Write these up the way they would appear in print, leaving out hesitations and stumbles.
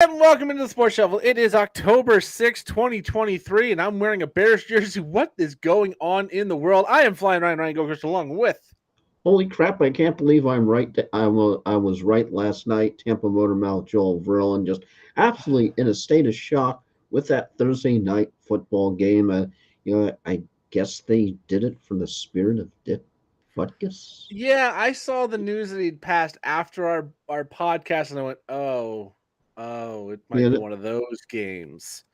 And welcome into the Sports Shuffle. It is October 6th, 2023, and I'm wearing a Bears jersey. What is going on in the world? I am flying Ryan Gokers along with. Holy crap, I can't believe I'm right. I was right last night. Tampa Motor Mouth Joel Verlin just absolutely in a state of shock with that Thursday night football game. I guess they did it for the spirit of Dick Butkus. Yeah, I saw the news that he'd passed after our podcast, and I went, oh, it might Yeah, be one of those games.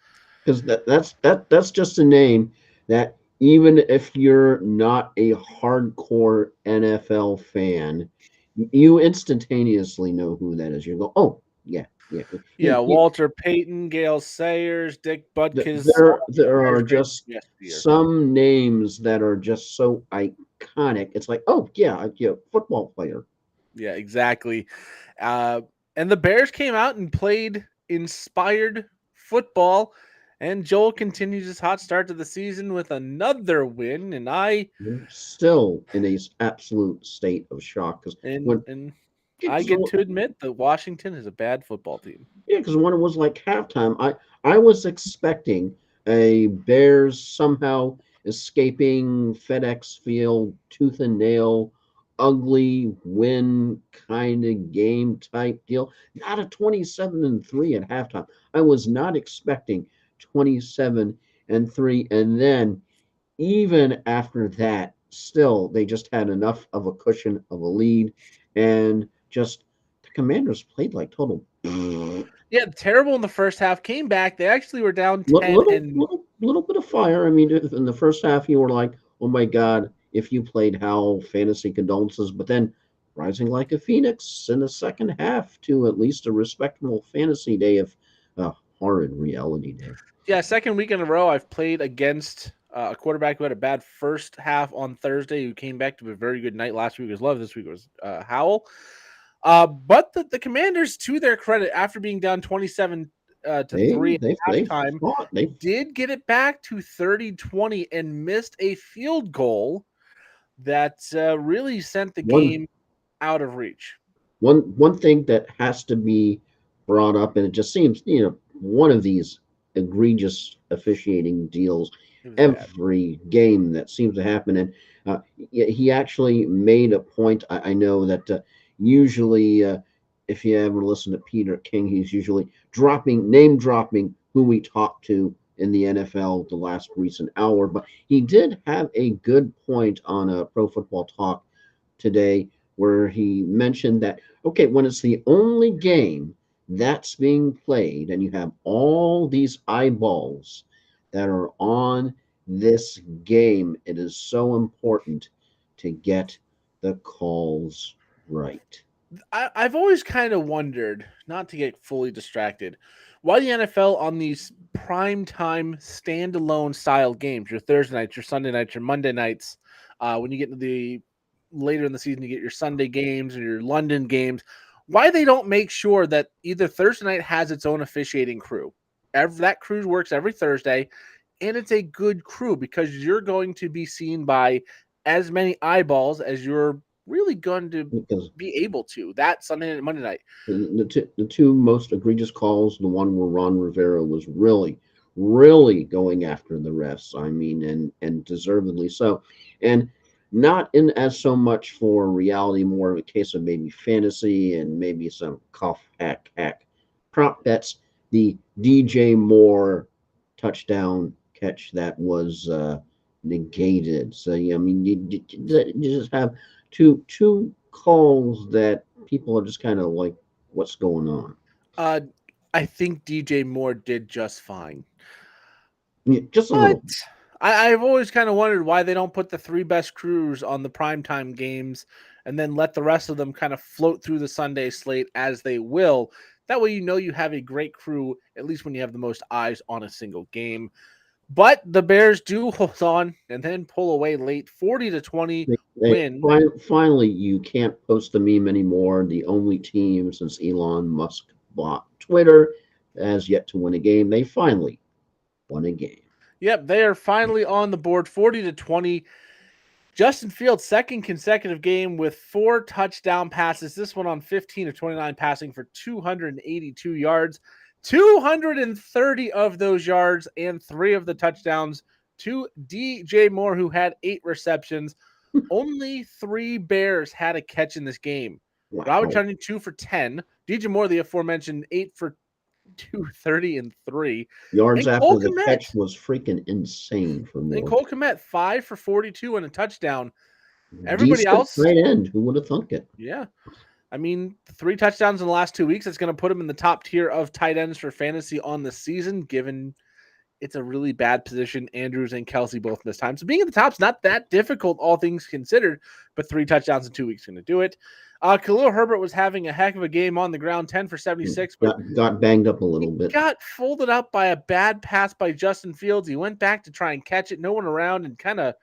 because that's just a name that even if you're not a hardcore NFL fan, you instantaneously know who that is. You go, oh yeah, yeah. Yeah, Walter Payton, Gale Sayers, Dick Butkus, There Bears are great just yesteryear. some names that are just so iconic. It's like, oh yeah, football player. Yeah, exactly. Uh, and the Bears came out and played inspired football. And Joel continues his hot start to the season with another win. And I You're still in a absolute state of shock because and when and I because get to admit that Washington is a bad football team. yeah, because when it was like halftime, I was expecting a Bears somehow escaping FedEx Field, tooth and nail, ugly win kind of game type deal. Not a 27-3 at halftime. I was not expecting 27-3, and then even after that, still they just had enough of a cushion of a lead, and just the Commanders played like total. Yeah, terrible in the first half. Came back. They actually were down 10 Little, and little bit of fire. I mean, in the first half, you were like, "Oh my God!" If you played Howell, fantasy condolences. But then, rising like a phoenix in the second half to at least a respectable fantasy day of horrid reality day. yeah, second week in a row I've played against a quarterback who had a bad first half on Thursday, who came back to a very good night. Last week was Love. This week was Howell. But the Commanders, to their credit, after being down 27 to They 3 they at they halftime, fought. They did get it back to 30-20 and missed a field goal that really sent the one game out of reach. one thing that has to be brought up, and it just seems one of these egregious officiating deals It was bad. every game that seems to happen. And he actually made a point. I know that usually, if you ever listen to Peter King, he's usually name dropping who we talked to in the NFL the last recent hour. But he did have a good point on a Pro Football Talk today where he mentioned that, okay, when it's the only game that's being played and you have all these eyeballs that are on this game, it is so important to get the calls right. I've always kind of wondered, not to get fully distracted, why the NFL on these prime time standalone style games, your Thursday nights, your Sunday nights, your Monday nights, when you get into the later in the season, you get your Sunday games or your London games, why they don't make sure that either Thursday night has its own officiating crew. That crew works every Thursday, and it's a good crew because you're going to be seen by as many eyeballs as you're really going to Because be able to that Sunday and Monday night. the two most egregious calls, the one where Ron Rivera was really going after the refs. I mean, and deservedly so, and not in as so much for reality, more of a case of maybe fantasy and maybe some cough hack prop bets. The DJ Moore touchdown catch that was negated. So yeah, I mean, you just have two calls that people are just kind of like, what's going on? Uh, I think DJ Moore did just fine, Yeah, just a but little. I've always kind of wondered why they don't put the three best crews on the primetime games and then let the rest of them kind of float through the Sunday slate as they will. That way, you know you have a great crew, at least when you have the most eyes on a single game. But the Bears do hold on and then pull away late, 40-20 win. Finally, you can't post a meme anymore. The only team since Elon Musk bought Twitter has yet to win a game. They finally won a game. Yep, they are finally on the board, 40-20. Justin Fields' second consecutive game with 4 touchdown passes. This one on 15 of 29 passing for 282 yards. 230 of those yards and 3 of the touchdowns to DJ Moore, who had 8 receptions. Only 3 Bears had a catch in this game. Wow. Robert Tonyan 2 for 10. DJ Moore, the aforementioned, 8 for 230 and 3. Yards And after Cole the Kmet, catch was freaking insane for and Moore. Cole Kmet 5 for 42 and a touchdown. Everybody Decent else, tight end. Who would have thunk it? yeah. I mean, 3 touchdowns in the last 2 weeks. It's going to put him in the top tier of tight ends for fantasy on the season, given it's a really bad position. Andrews and Kelsey both missed time. So being at the top's not that difficult, all things considered, but 3 touchdowns in 2 weeks going to do it. Khalil Herbert was having a heck of a game on the ground, 10 for 76, but got banged up a little bit. Got folded up by a bad pass by Justin Fields. He went back to try and catch it. No one around, and kind of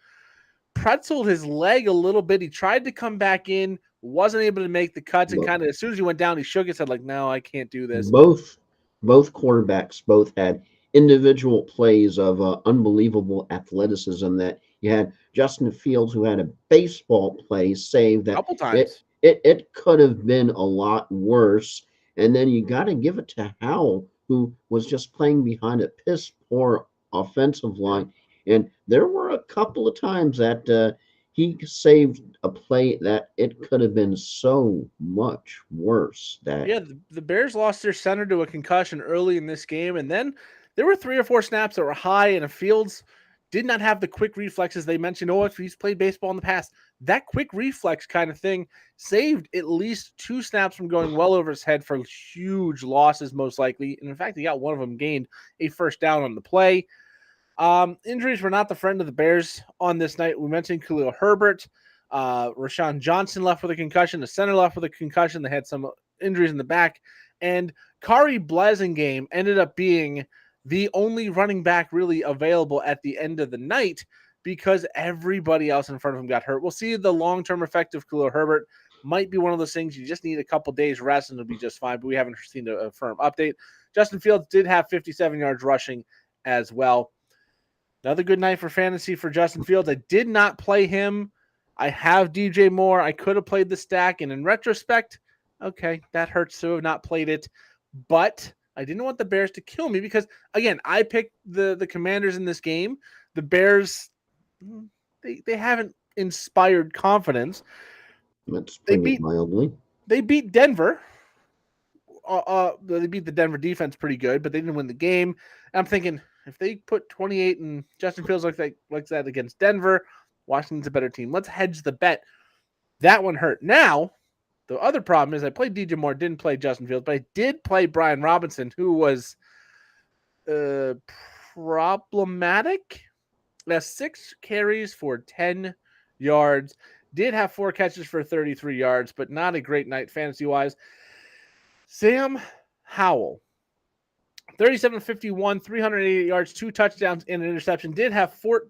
pretzeled his leg a little bit. He tried to come back in, wasn't able to make the cuts, and kind of as soon as he went down, he shook his head like, no, I can't do this. Both quarterbacks both had individual plays of unbelievable athleticism. That you had Justin Fields, who had a baseball play save that couple times. It could have been a lot worse. And then you got to give it to Howell, who was just playing behind a piss poor offensive line. And there were a couple of times that he saved a play that it could have been so much worse. The Bears lost their center to a concussion early in this game, and then there were 3 or 4 snaps that were high, and Fields did not have the quick reflexes. They mentioned, if he's played baseball in the past, that quick reflex kind of thing saved at least 2 snaps from going well over his head for huge losses, most likely. And in fact, he got one of them gained a first down on the play. Injuries were not the friend of the Bears on this night. We mentioned Khalil Herbert. Rashawn Johnson left with a concussion. The center left with a concussion. They had some injuries in the back. And Kari Blasingame ended up being the only running back really available at the end of the night because everybody else in front of him got hurt. We'll see the long-term effect of Khalil Herbert. Might be one of those things you just need a couple days rest and it'll be just fine, but we haven't seen a firm update. Justin Fields did have 57 yards rushing as well. Another good night for fantasy for Justin Fields. I did not play him. I have DJ Moore. I could have played the stack, and in retrospect, okay, that hurts to have not played it, but I didn't want the Bears to kill me because, again, I picked the Commanders in this game. The Bears, they haven't inspired confidence. That's mildly. They beat Denver. They beat the Denver defense pretty good, but they didn't win the game. And I'm thinking, if they put 28 and Justin Fields like that against Denver, Washington's a better team. Let's hedge the bet. That one hurt. Now, the other problem is I played DJ Moore, didn't play Justin Fields, but I did play Brian Robinson, who was problematic. Has 6 carries for 10 yards. Did have 4 catches for 33 yards, but not a great night fantasy-wise. Sam Howell, 37-51, 388 yards, 2 touchdowns, and an interception. Did have 4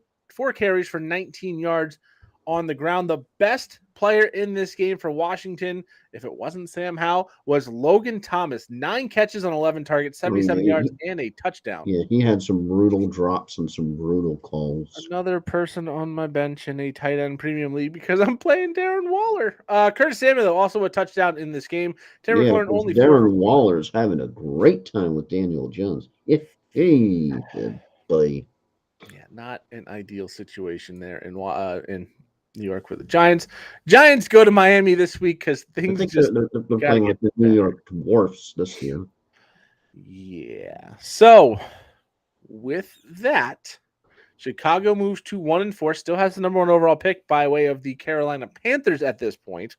carries for 19 yards on the ground. The best player in this game for Washington, if it wasn't Sam Howell, was Logan Thomas. 9 catches on 11 targets, 77 yards, and a touchdown. Yeah, he had some brutal drops and some brutal calls. Another person on my bench in a tight end premium league because I'm playing Darren Waller. Curtis Samuel, though, also a touchdown in this game. Darren Waller's having a great time with Daniel Jones. If he did play. Yeah, not an ideal situation there in New York for the Giants. Giants go to Miami this week because things they're playing with the New York Dwarfs this year. Yeah. So with that, Chicago moves to 1-4. Still has the number 1 overall pick by way of the Carolina Panthers at this point.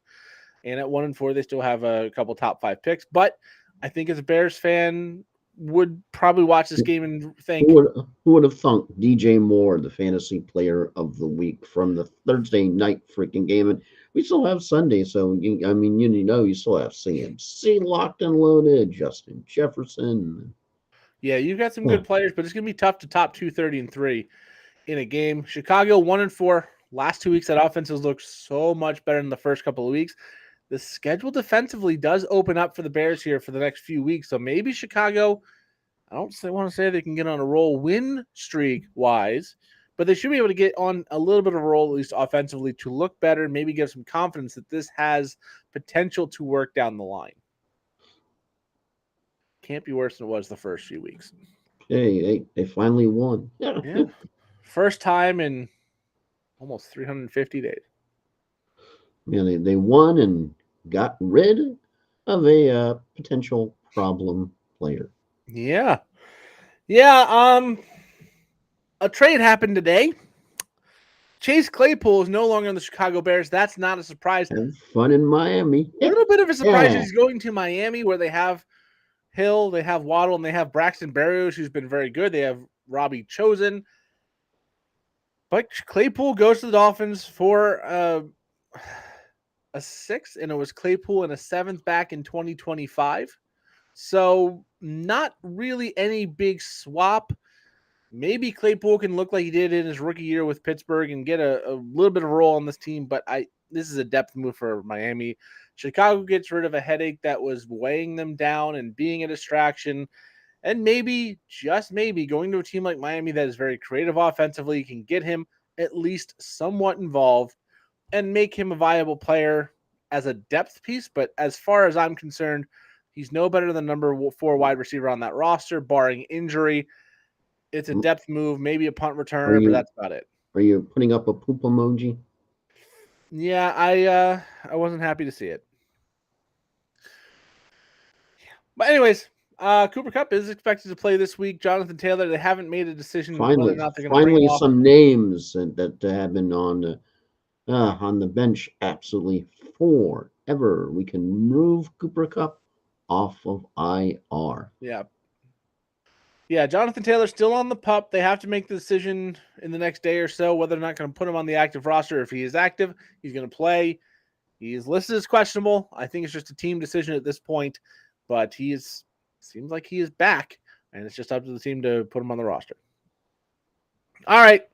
And at 1-4, they still have a couple top 5 picks. But I think as a Bears fan, would probably watch this game and think, who would have thunk DJ Moore, the fantasy player of the week from the Thursday night freaking game, and we still have Sunday, so you still have CMC locked and loaded, Justin Jefferson. Yeah, you've got some good players, but it's gonna be tough to top 230 and 3 in a game. Chicago 1-4. Last 2 weeks, that offense has looked so much better than the first couple of weeks. The schedule defensively does open up for the Bears here for the next few weeks. So maybe Chicago, I don't want to say they can get on a roll win streak wise, but they should be able to get on a little bit of a roll, at least offensively, to look better and maybe give some confidence that this has potential to work down the line. Can't be worse than it was the first few weeks. Hey, they finally won. Yeah. First time in almost 350 days. Yeah, they won and got rid of a potential problem player. Yeah. Yeah. A trade happened today. Chase Claypool is no longer on the Chicago Bears. That's not a surprise. Have fun in Miami. A little bit of a surprise. Yeah. He's going to Miami, where they have Hill, they have Waddle, and they have Braxton Berrios, who's been very good. They have Robbie Chosen. But Claypool goes to the Dolphins for a sixth, and it was Claypool and a seventh back in 2025. So not really any big swap. Maybe Claypool can look like he did in his rookie year with Pittsburgh and get a little bit of a role on this team, but this is a depth move for Miami. Chicago gets rid of a headache that was weighing them down and being a distraction. And maybe, just maybe, going to a team like Miami that is very creative offensively can get him at least somewhat involved and make him a viable player as a depth piece. But as far as I'm concerned, he's no better than number 4 wide receiver on that roster, barring injury. It's a depth move, maybe a punt returner, but that's about it. Are you putting up a poop emoji? Yeah, I wasn't happy to see it. But anyways, Cooper Kupp is expected to play this week. Jonathan Taylor, they haven't made a decision whether or not they're going to bring him off. Some names that have been on the bench absolutely forever. We can move Cooper Kupp off of IR. Yeah. Yeah, Jonathan Taylor's still on the pup. They have to make the decision in the next day or so whether or not going to put him on the active roster. If he is active, he's going to play. He is listed as questionable. I think it's just a team decision at this point, but seems like he is back, and it's just up to the team to put him on the roster. All right,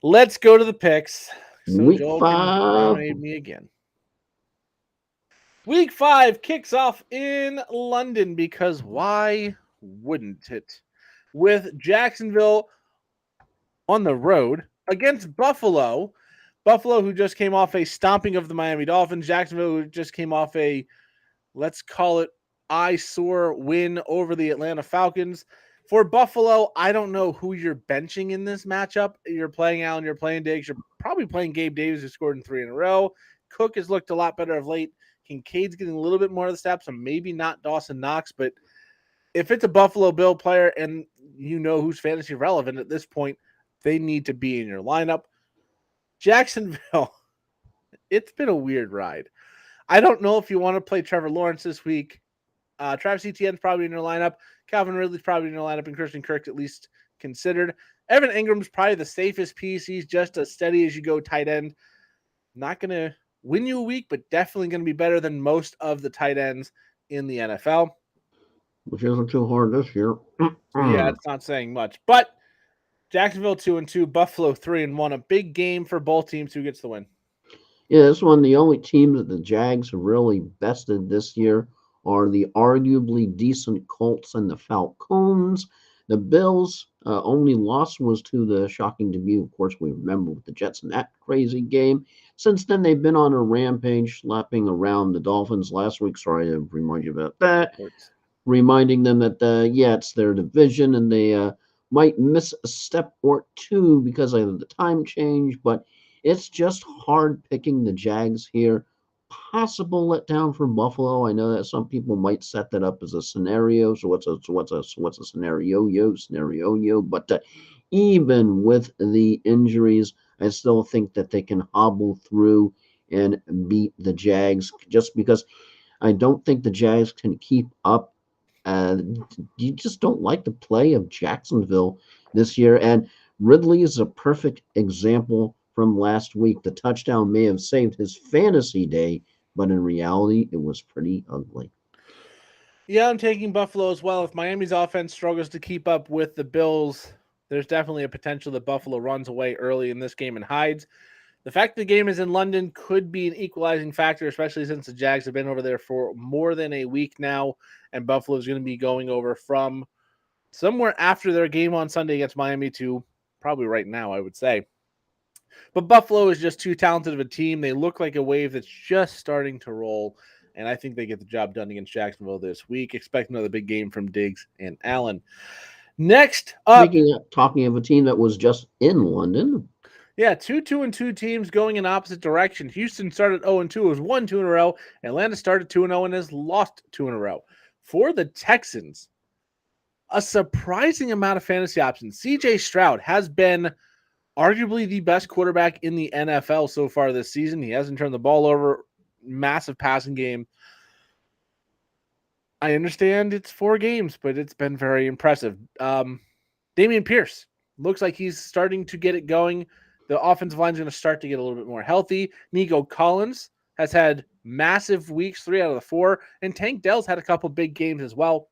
let's go to the picks. So Week Joel 5 can dominate me again. Week 5 kicks off in London because why wouldn't it? With Jacksonville on the road against Buffalo. Buffalo, who just came off a stomping of the Miami Dolphins. Jacksonville, who just came off a, let's call it, eyesore win over the Atlanta Falcons. For Buffalo, I don't know who you're benching in this matchup. You're playing Allen, you're playing Diggs, you're probably playing Gabe Davis, who scored in 3 in a row. Cook has looked a lot better of late. Kincaid's getting a little bit more of the steps, and maybe not Dawson Knox, but if it's a Buffalo Bill player and you know who's fantasy relevant at this point, they need to be in your lineup. Jacksonville, it's been a weird ride. I don't know if you want to play Trevor Lawrence this week. Travis Etienne's probably in your lineup. Calvin Ridley's probably in your lineup, and Christian Kirk's at least considered. Evan Ingram's probably the safest piece. He's just a steady as you go tight end. Not going to win you a week, but definitely going to be better than most of the tight ends in the NFL. Which isn't too hard this year. Yeah, it's not saying much. But Jacksonville 2-2, Buffalo 3-1. A big game for both teams. Who gets the win? Yeah, this one, the only teams that the Jags have really bested this year are the arguably decent Colts and the Falcons. The Bills' only loss was to the shocking debut. Of course, we remember with the Jets in that crazy game. Since then, they've been on a rampage, slapping around the Dolphins last week. Sorry to remind you about that. Reminding them that, it's their division, and they might miss a step or two because of the time change, but it's just hard picking the Jags here. Possible letdown for Buffalo. I know that some people might set that up as a scenario. So what's a scenario? But even with the injuries, I still think that they can hobble through and beat the Jags. Just because I don't think the Jags can keep up. You just don't like the play of Jacksonville this year, and Ridley is a perfect example from last week. The touchdown may have saved his fantasy day, but in reality, it was pretty ugly. Yeah, I'm taking Buffalo as well. If Miami's offense struggles to keep up with the Bills, there's definitely a potential that Buffalo runs away early in this game and hides. The fact the game is in London could be an equalizing factor, especially since the Jags have been over there for more than a week now, and Buffalo is going to be going over from somewhere after their game on Sunday against Miami to probably right now, I would say. But Buffalo is just too talented of a team. They look like a wave that's just starting to roll. and I think they get the job done against Jacksonville this week. Expect another big game from Diggs and Allen. Next up, Talking of a team that was just in London. yeah, 2-2-2 teams going in opposite direction. Houston started 0-2, it was 1-2 in a row. Atlanta started 2-0 and has lost 2 in a row. For the Texans, a surprising amount of fantasy options. CJ Stroud has been arguably the best quarterback in the NFL so far this season. He hasn't turned the ball over. Massive passing game. I understand it's 4 games, but it's been very impressive. Dameon Pierce looks like he's starting to get it going. The offensive line is going to start to get a little bit more healthy. Nico Collins has had massive weeks, 3 out of the 4, and Tank Dell's had a couple big games as well.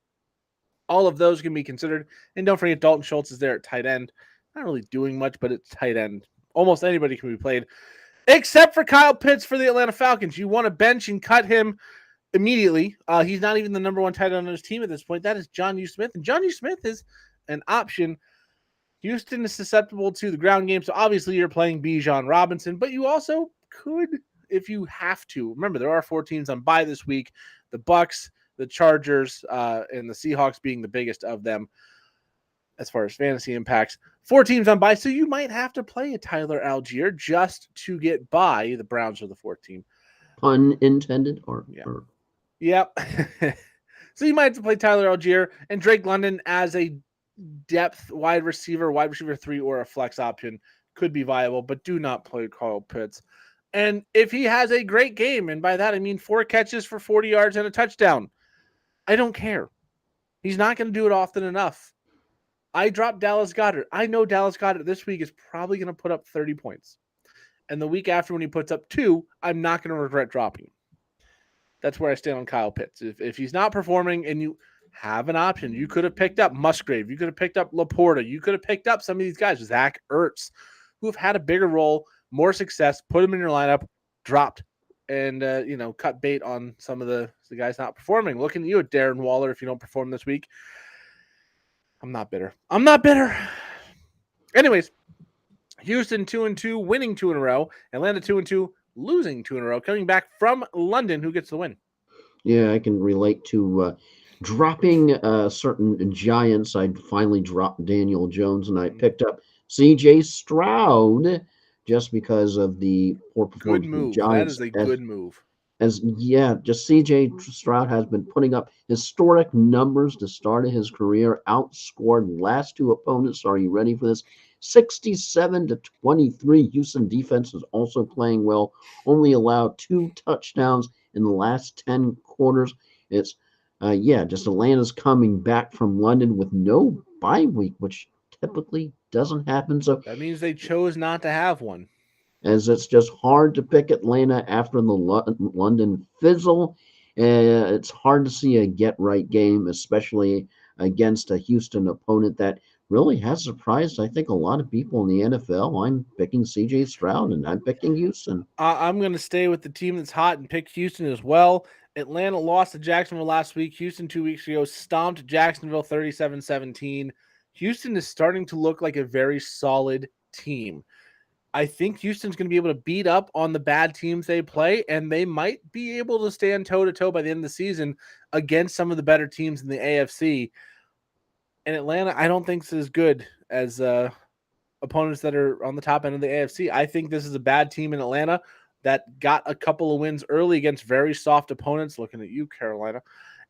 All of those can be considered. And don't forget, Dalton Schultz is there at tight end. Not really doing much, but it's tight end. Almost anybody can be played, except for Kyle Pitts for the Atlanta Falcons. You want to bench and cut him immediately. He's not even the number 1 tight end on his team at this point. That is Jonnu Smith. And Jonnu Smith is an option. Houston is susceptible to the ground game, so obviously you're playing Bijan Robinson, but you also could, if you have to. Remember, there are 4 teams on bye this week. The Bucks, the Chargers, and the Seahawks being the biggest of them as far as fantasy impacts. 4 teams on bye, so you might have to play a Tyler Algier just to get by the Browns or the 4th team. Pun intended? Yep. So you might have to play Tyler Algier and Drake London as a depth wide receiver 3, or a flex option could be viable, but do not play Kyle Pitts. And if he has a great game, and by that I mean 4 catches for 40 yards and a touchdown, I don't care. He's not going to do it often enough. I dropped Dallas Goedert. I know Dallas Goedert this week is probably going to put up 30 points. And the week after, when he puts up 2, I'm not going to regret dropping him. That's where I stand on Kyle Pitts. If he's not performing and you have an option, you could have picked up Musgrave. You could have picked up Laporta. You could have picked up some of these guys, Zach Ertz, who have had a bigger role, more success, put them in your lineup, dropped, and cut bait on some of the guys not performing. Looking at you at Darren Waller if you don't perform this week. I'm not bitter. Anyways, Houston 2-2, winning 2 in a row. Atlanta 2-2, losing 2 in a row. Coming back from London, who gets the win? Yeah, I can relate to dropping certain giants. I finally dropped Daniel Jones, and I picked up C.J. Stroud just because of the poor performance Good move. of the Giants. That is a good move. Just C.J. Stroud has been putting up historic numbers to start of his career. Outscored last 2 opponents. Are you ready for this? 67-23. Houston defense is also playing well. Only allowed 2 touchdowns in the last 10 quarters. It's just Atlanta's coming back from London with no bye week, which typically doesn't happen. So that means they chose not to have one, as it's just hard to pick Atlanta after the London fizzle. It's hard to see a get-right game, especially against a Houston opponent that really has surprised, I think, a lot of people in the NFL. I'm picking C.J. Stroud, and I'm picking Houston. I'm going to stay with the team that's hot and pick Houston as well. Atlanta lost to Jacksonville last week. Houston 2 weeks ago stomped Jacksonville 37-17. Houston is starting to look like a very solid team. I think Houston's going to be able to beat up on the bad teams they play, and they might be able to stand toe-to-toe by the end of the season against some of the better teams in the AFC. And Atlanta, I don't think is as good as opponents that are on the top end of the AFC. I think this is a bad team in Atlanta that got a couple of wins early against very soft opponents. Looking at you, Carolina.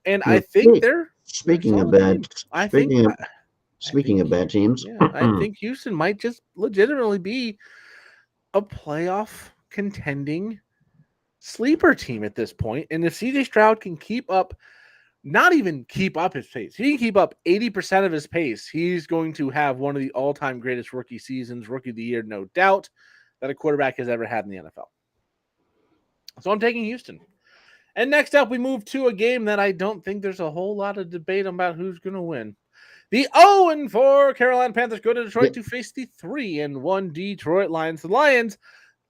And I think they're speaking of bad teams. Yeah, I think Houston might just legitimately be a playoff contending sleeper team at this point. And if CJ Stroud can not even keep up his pace, he can keep up 80% of his pace, he's going to have one of the all-time greatest rookie seasons, rookie of the year, no doubt, that a quarterback has ever had in the NFL. So I'm taking Houston. And next up, we move to a game that I don't think there's a whole lot of debate about who's going to win. The 0-4 Carolina Panthers go to Detroit to face the 3-1 Detroit Lions. The Lions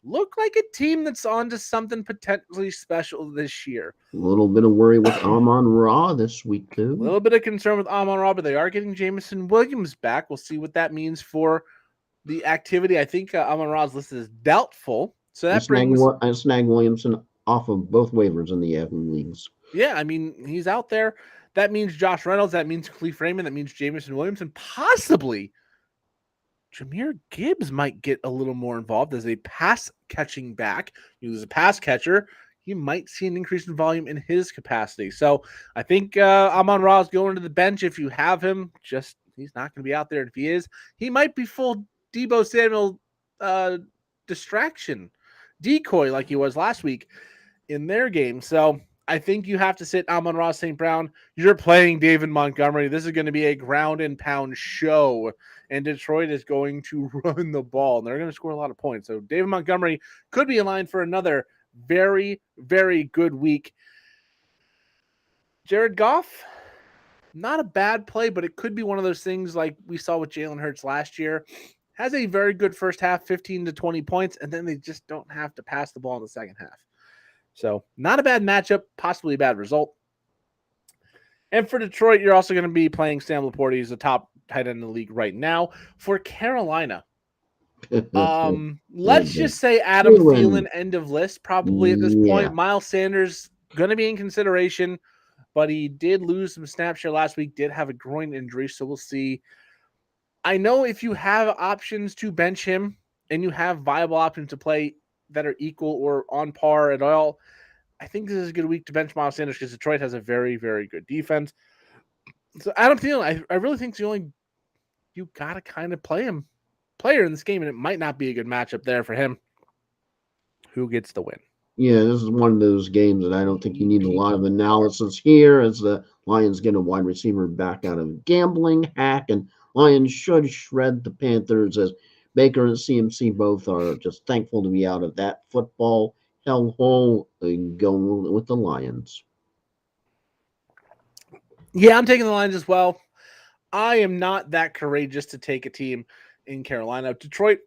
look like a team that's on to something potentially special this year. A little bit of worry with Amon-Ra this week, too. A little bit of concern with Amon-Ra, but they are getting Jameson Williams back. We'll see what that means for the activity. I think Amon-Ra is listed as doubtful. So that I snagged Williamson off of both waivers in the Yahoo leagues. Yeah, I mean, he's out there. That means Josh Reynolds. That means Khalif Raymond. That means Jameson Williams. And possibly Jahmyr Gibbs might get a little more involved as a pass catching back. He was a pass catcher. You might see an increase in volume in his capacity. So I think Amon-Ra is going to the bench if you have him. Just he's not going to be out there. And if he is, he might be full Deebo Samuel distraction decoy like he was last week in their game. So I think you have to sit Amon-Ra St. Brown. You're playing David Montgomery. This is going to be a ground and pound show, and Detroit is going to run the ball, and they're going to score a lot of points. So David Montgomery could be in line for another very, very good week. Jared Goff, not a bad play, but it could be one of those things like we saw with Jalen Hurts last year. Has a very good first half, 15 to 20 points, and then they just don't have to pass the ball in the second half. So not a bad matchup, possibly a bad result. And for Detroit, you're also going to be playing Sam Laporte. He's the top tight end in the league right now. For Carolina, let's just say Adam Thielen, end of list, probably at this point. Miles Sanders going to be in consideration, but he did lose some snap share last week, did have a groin injury, so we'll see. I know if you have options to bench him and you have viable options to play that are equal or on par at all, I think this is a good week to bench Miles Sanders because Detroit has a very, very good defense. So Adam Thielen, I really think you got to kind of player in this game, and it might not be a good matchup there for him. Who gets the win? Yeah, this is one of those games that I don't think you need a lot of analysis here as the Lions get a wide receiver back out of gambling hack, and Lions should shred the Panthers as Baker and CMC both are just thankful to be out of that football hellhole and going with the Lions. Yeah, I'm taking the Lions as well. I am not that courageous to take a team in Carolina. Detroit,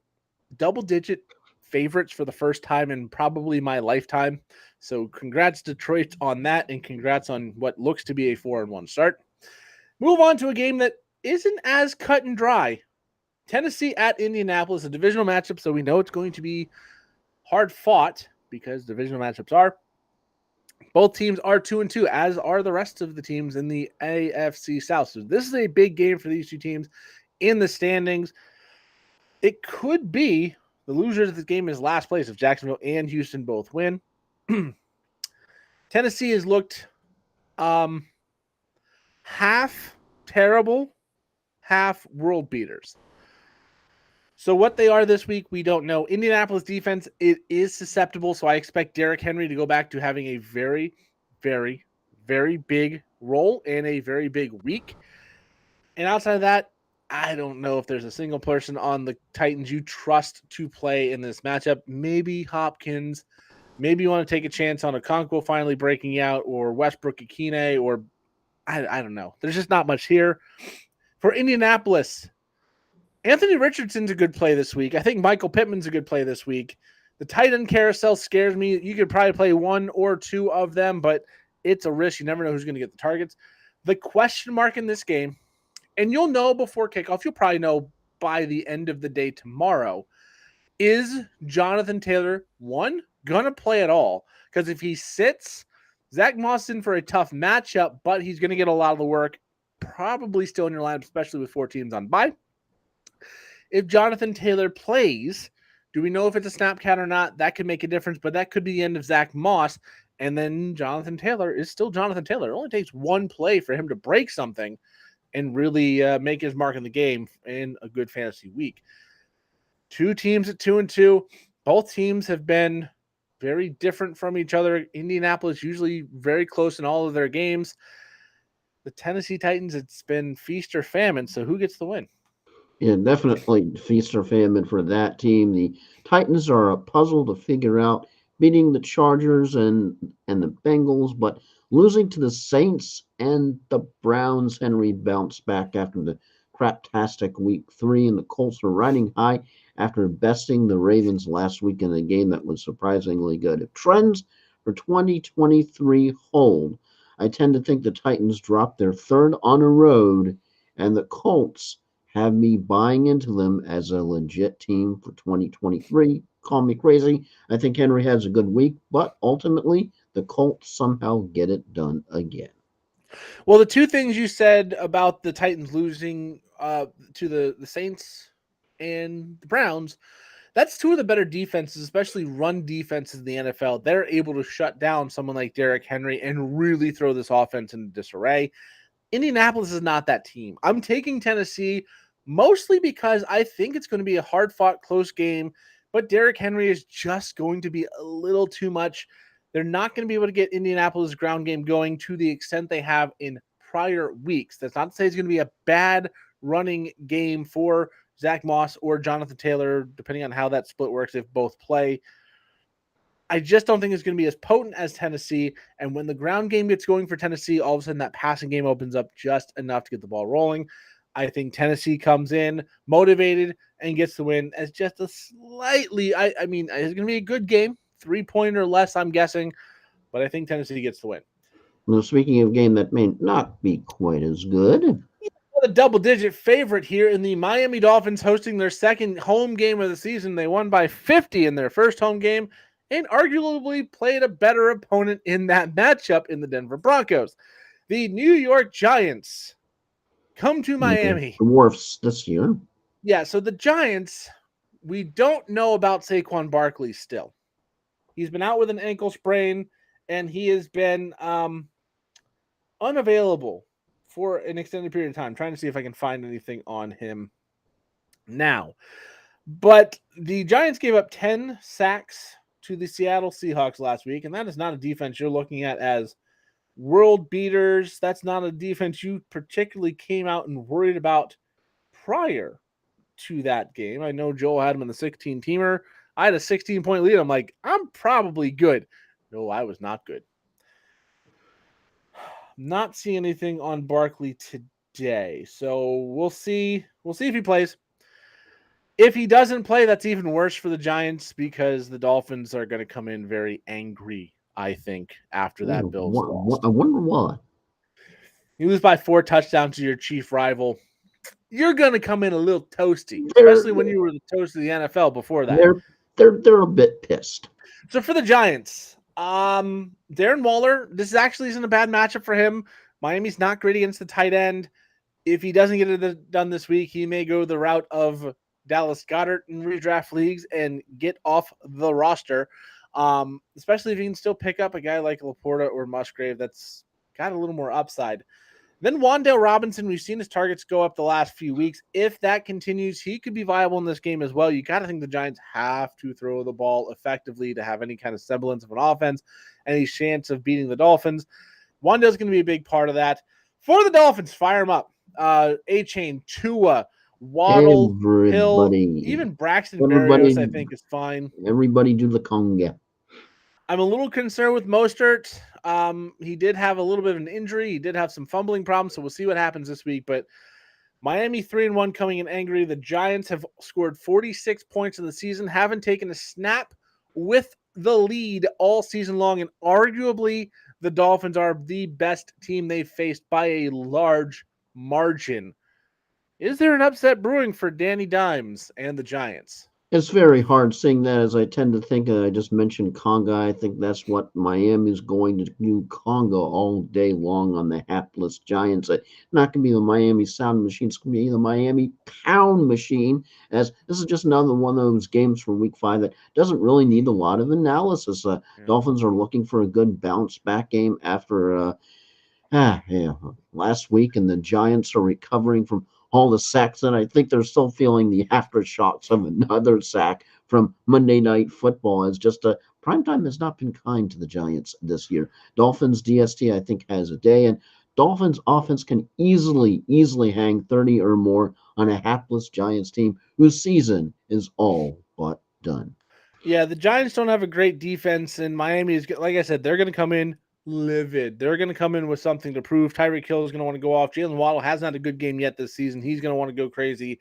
double-digit favorites for the first time in probably my lifetime. So congrats, Detroit, on that, and congrats on what looks to be a 4-1 start. Move on to a game that isn't as cut and dry. Tennessee at Indianapolis, a divisional matchup, so we know it's going to be hard fought because divisional matchups are. Both teams are 2-2, as are the rest of the teams in the AFC South. So this is a big game for these two teams in the standings. It could be the losers of the game is last place if Jacksonville and Houston both win. Tennessee has looked half terrible, half world beaters. So what they are this week, we don't know. Indianapolis defense, it is susceptible, so I expect Derrick Henry to go back to having a very, very, very big role and a very big week. And outside of that, I don't know if there's a single person on the Titans you trust to play in this matchup. Maybe Hopkins. Maybe you want to take a chance on Okonkwo finally breaking out, or Westbrook-Ikine, or I don't know. There's just not much here. For Indianapolis, Anthony Richardson's a good play this week. I think Michael Pittman's a good play this week. The tight end carousel scares me. You could probably play one or two of them, but it's a risk. You never know who's going to get the targets. The question mark in this game, and you'll know before kickoff, you'll probably know by the end of the day tomorrow, is Jonathan Taylor, one, going to play at all? Because if he sits, Zach Moss in for a tough matchup, but he's going to get a lot of the work, probably still in your lineup, especially with 4 teams on bye. If Jonathan Taylor plays, do we know if it's a snap count or not? That could make a difference, but that could be the end of Zach Moss. And then Jonathan Taylor is still Jonathan Taylor. It only takes one play for him to break something and really make his mark in the game in a good fantasy week. 2 teams at 2-2. Both teams have been very different from each other. Indianapolis usually very close in all of their games. The Tennessee Titans, it's been feast or famine. So who gets the win? Yeah, definitely feast or famine for that team. The Titans are a puzzle to figure out, beating the Chargers and the Bengals, but losing to the Saints and the Browns. Henry bounced back after the craptastic week 3, and the Colts are riding high after besting the Ravens last week in a game that was surprisingly good. If trends for 2023 hold, I tend to think the Titans drop their 3rd on a road, and the Colts have me buying into them as a legit team for 2023. call me crazy. I think Henry has a good week, but ultimately the Colts somehow get it done again. Well, the two things you said about the Titans losing to the Saints and the Browns, that's two of the better defenses, especially run defenses in the NFL. They're able to shut down someone like Derrick Henry and really throw this offense into disarray. Indianapolis is not that team. I'm taking Tennessee mostly because I think it's going to be a hard-fought, close game, but Derrick Henry is just going to be a little too much. They're not going to be able to get Indianapolis' ground game going to the extent they have in prior weeks. That's not to say it's going to be a bad running game for Zach Moss or Jonathan Taylor, depending on how that split works if both play. I just don't think it's going to be as potent as Tennessee. And when the ground game gets going for Tennessee, all of a sudden that passing game opens up just enough to get the ball rolling. I think Tennessee comes in motivated and gets the win as just a slightly, I mean, it's going to be a good game, 3-point or less, I'm guessing, but I think Tennessee gets the win. Now, speaking of game that may not be quite as good, The double-digit favorite here in the Miami Dolphins hosting their second home game of the season. They won by 50 in their first home game and arguably played a better opponent in that matchup in the Denver Broncos. The New York Giants come to Miami. Dwarfs this year. Yeah, so the Giants, we don't know about Saquon Barkley still. He's been out with an ankle sprain, and he has been unavailable for an extended period of time. I'm trying to see if I can find anything on him now. But the Giants gave up 10 sacks to the Seattle Seahawks last week, and that is not a defense you're looking at as world beaters. That's not a defense you particularly came out and worried about prior to that game. I know Joel had him in the 16-teamer. I had a 16-point lead. I'm like, I'm probably good. No, I was not good. Not seeing anything on Barkley today. So we'll see. We'll see if he plays. If he doesn't play, that's even worse for the Giants because the Dolphins are going to come in very angry, I think, after that Bills loss. I wonder why. You lose by 4 touchdowns to your chief rival. You're going to come in a little toasty, especially when you were the toast of the NFL before that. They're a bit pissed. So for the Giants, Darren Waller, this actually isn't a bad matchup for him. Miami's not great against the tight end. If he doesn't get it done this week, he may go the route of Dallas Goedert in redraft leagues and get off the roster, especially if you can still pick up a guy like Laporta or Musgrave that's got a little more upside. Then Wan'Dale Robinson, we've seen his targets go up the last few weeks. If that continues, he could be viable in this game as well. You got to think the Giants have to throw the ball effectively to have any kind of semblance of an offense, any chance of beating the Dolphins. Wan'Dale's going to be a big part of that. For the Dolphins, fire them up. A-Chain, Tua, Waddle, Hill, even Braxton Berrios, I think, is fine. Everybody do the conga. I'm a little concerned with Mostert. He did have a little bit of an injury. He did have some fumbling problems, so we'll see what happens this week. But Miami 3-1 coming in angry. The Giants have scored 46 points in the season, haven't taken a snap with the lead all season long, and arguably the Dolphins are the best team they've faced by a large margin. Is there an upset brewing for Danny Dimes and the Giants? It's very hard seeing that, as I tend to think, I just mentioned conga. I think that's what Miami's going to do, conga all day long on the hapless Giants. It's not going to be the Miami sound machine. It's going to be the Miami pound machine, as this is just another one of those games from week 5 that doesn't really need a lot of analysis. Dolphins are looking for a good bounce back game after last week, and the Giants are recovering from all the sacks, and I think they're still feeling the aftershocks of another sack from Monday Night Football. As just primetime has not been kind to the Giants this year. Dolphins DST, I think, has a day, and Dolphins offense can easily hang 30 or more on a hapless Giants team whose season is all but done. Yeah, the Giants don't have a great defense, and Miami is, like I said, they're going to come in livid. They're going to come in with something to prove. Tyreek Hill is going to want to go off. Jalen Waddle hasn't had a good game yet this season. He's going to want to go crazy.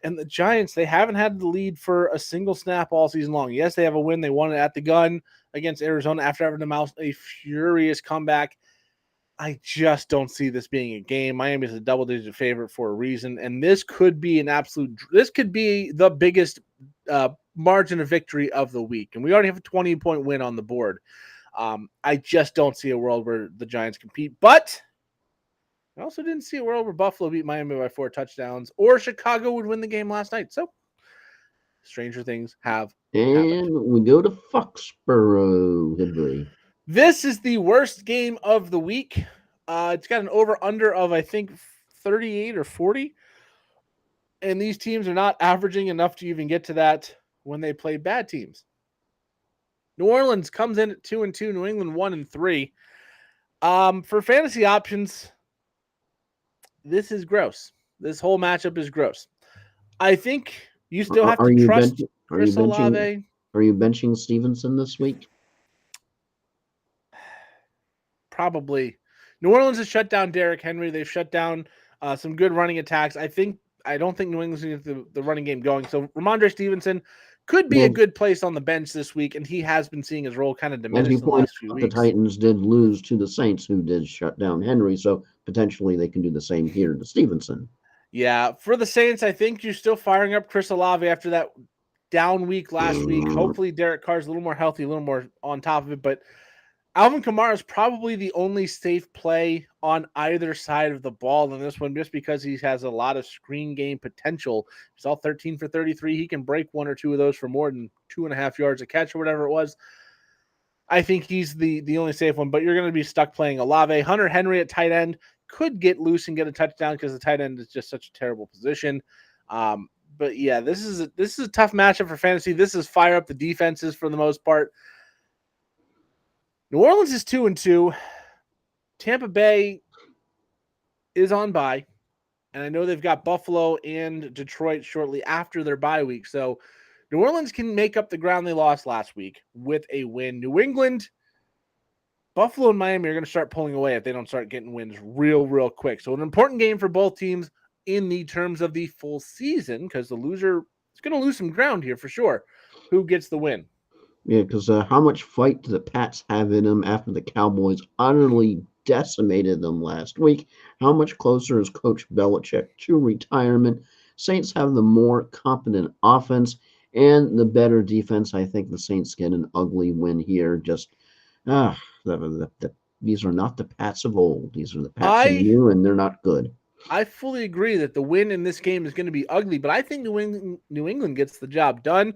And the Giants, they haven't had the lead for a single snap all season long. Yes, they have a win. They won it at the gun against Arizona after having to mount a furious comeback. I just don't see this being a game. Miami is a double-digit favorite for a reason, and this could be the biggest margin of victory of the week. And we already have a 20-point win on the board. I just don't see a world where the Giants compete. But I also didn't see a world where Buffalo beat Miami by 4 touchdowns or Chicago would win the game last night. So stranger things have happened. And we go to Foxborough, Hidbury. This is the worst game of the week. It's got an over-under of, I think, 38 or 40. And these teams are not averaging enough to even get to that when they play bad teams. New Orleans comes in at 2-2, New England 1-3. For fantasy options, this is gross. This whole matchup is gross. I think you still have to trust Chris Olave. Are you benching Stevenson this week? Probably. New Orleans has shut down Derrick Henry. They've shut down some good running attacks. I don't think New England's going to get the running game going. So Ramondre Stevenson could be a good place on the bench this week, and he has been seeing his role kind of diminish in the last few weeks. The Titans did lose to the Saints, who did shut down Henry, so potentially they can do the same here to Stevenson. Yeah, for the Saints, I think you're still firing up Chris Olave after that down week last week. Hopefully Derek Carr's a little more healthy, a little more on top of it, but Alvin Kamara is probably the only safe play on either side of the ball in this one, just because he has a lot of screen game potential. He's all 13 for 33. He can break 1 or 2 of those for more than 2.5 yards a catch or whatever it was. I think he's the only safe one, but you're going to be stuck playing Olave. Hunter Henry at tight end could get loose and get a touchdown because the tight end is just such a terrible position. But yeah, this is a tough matchup for fantasy. This is fire up the defenses for the most part. New Orleans is 2-2. Tampa Bay is on bye. And I know they've got Buffalo and Detroit shortly after their bye week. So New Orleans can make up the ground they lost last week with a win. New England, Buffalo and Miami are going to start pulling away if they don't start getting wins real quick. So an important game for both teams in the terms of the full season, because the loser is going to lose some ground here for sure. Who gets the win? Yeah, because how much fight do the Pats have in them after the Cowboys utterly decimated them last week? How much closer is Coach Belichick to retirement? Saints have the more competent offense and the better defense. I think the Saints get an ugly win here. Just these are not the Pats of old. These are the Pats of new, and they're not good. I fully agree that the win in this game is going to be ugly, but I think New England gets the job done.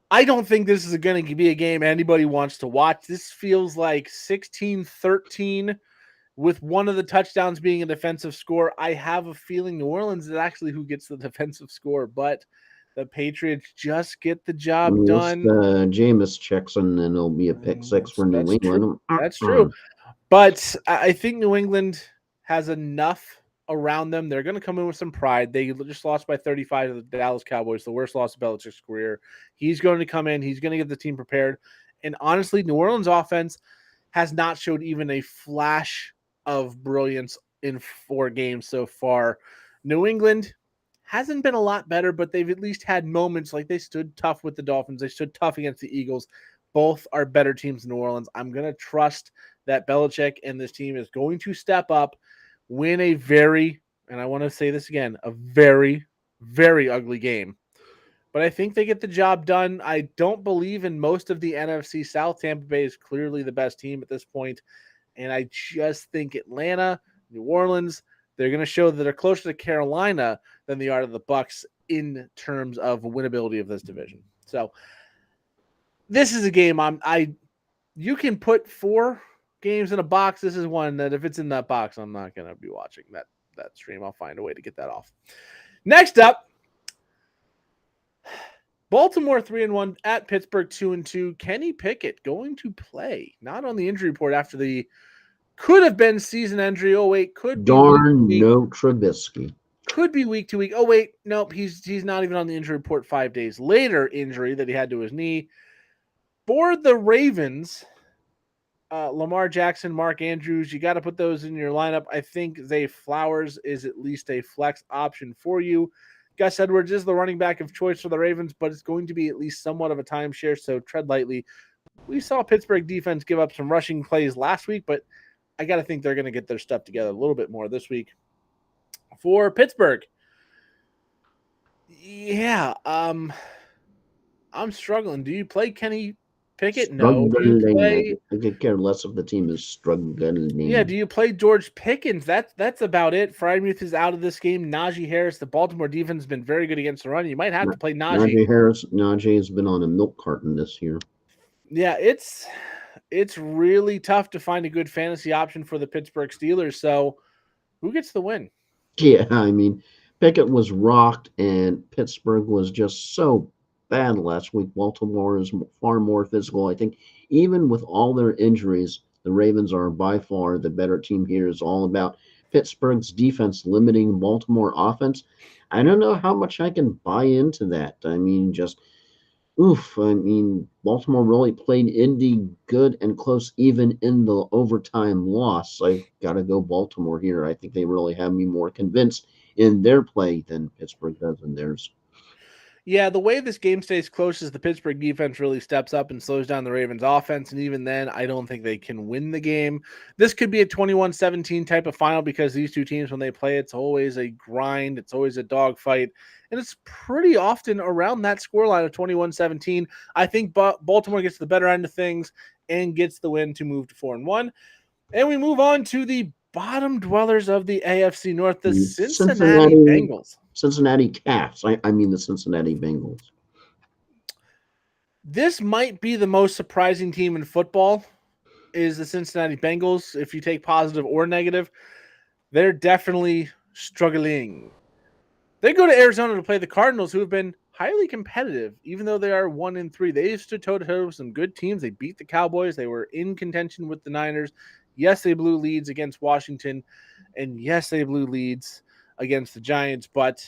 I don't think this is going to be a game anybody wants to watch. This feels like 16-13 with one of the touchdowns being a defensive score. I have a feeling New Orleans is actually who gets the defensive score, but the Patriots just get the job done. Jameis checks and then it'll be a pick six for New England. That's true. But I think New England has enough around them. They're going to come in with some pride. They just lost by 35 to the Dallas Cowboys, the worst loss of Belichick's career. He's going to come in. He's going to get the team prepared. And honestly, New Orleans offense has not showed even a flash of brilliance in 4 games so far. New England hasn't been a lot better, but they've at least had moments like they stood tough with the Dolphins. They stood tough against the Eagles. Both are better teams than New Orleans. I'm going to trust that Belichick and this team is going to step up, win a very, and I want to say this again, a very, very ugly game. But I think they get the job done. I don't believe in most of the NFC South. Tampa Bay is clearly the best team at this point. And I just think Atlanta, New Orleans, they're going to show that they're closer to Carolina than they are to the Bucs in terms of winnability of this division. So this is a game you can put 4 games in a box. This is one that if it's in that box, I'm not going to be watching that stream. I'll find a way to get that off. Next up, Baltimore 3-1 at Pittsburgh 2-2. Kenny Pickett going to play, not on the injury report after the could have been season injury. Oh wait, could be no Trubisky. Could be week to week. Oh wait, nope, he's not even on the injury report 5 days later. Injury that he had to his knee. For the Ravens, Lamar Jackson, Mark Andrews, you got to put those in your lineup. I think Zay Flowers is at least a flex option for you. Gus Edwards is the running back of choice for the Ravens, but it's going to be at least somewhat of a timeshare, so tread lightly. We saw Pittsburgh defense give up some rushing plays last week, but I got to think they're going to get their stuff together a little bit more this week. For Pittsburgh, yeah, I'm struggling. Do you play Kenny Pickett? No. Do you Struggling. play I could care less if the team is Yeah, struggling. do you play George Pickens? That's about it. Freiermuth is out of this game. Najee Harris, the Baltimore defense has been very good against the run. You might have to play Najee. Najee has been on a milk carton this year. Yeah, it's really tough to find a good fantasy option for the Pittsburgh Steelers. So, who gets the win? Yeah, I mean, Pickett was rocked, and Pittsburgh was just so bad last week. Baltimore is far more physical. I think even with all their injuries, the Ravens are by far the better team here. Is all about Pittsburgh's defense limiting Baltimore offense. I don't know how much I can buy into that. I mean, just oof. I mean, Baltimore really played Indy good and close, even in the overtime loss. I've got to go Baltimore here. I think they really have me more convinced in their play than Pittsburgh does in theirs. Yeah, the way this game stays close is the Pittsburgh defense really steps up and slows down the Ravens offense. And even then, I don't think they can win the game. This could be a 21-17 type of final because these two teams, when they play, it's always a grind. It's always a dogfight. And it's pretty often around that scoreline of 21-17. I think Baltimore gets the better end of things and gets the win to move to 4-1. And we move on to the bottom dwellers of the AFC North, the The Cincinnati Bengals. Cincinnati Cats. I mean the Cincinnati Bengals. This might be the most surprising team in football is the Cincinnati Bengals. If you take positive or negative, they're definitely struggling. They go to Arizona to play the Cardinals, who have been highly competitive, even though they are 1-3. They stood toe to toe with some good teams. They beat the Cowboys. They were in contention with the Niners. Yes, they blew leads against Washington, and yes, they blew leads against the Giants, but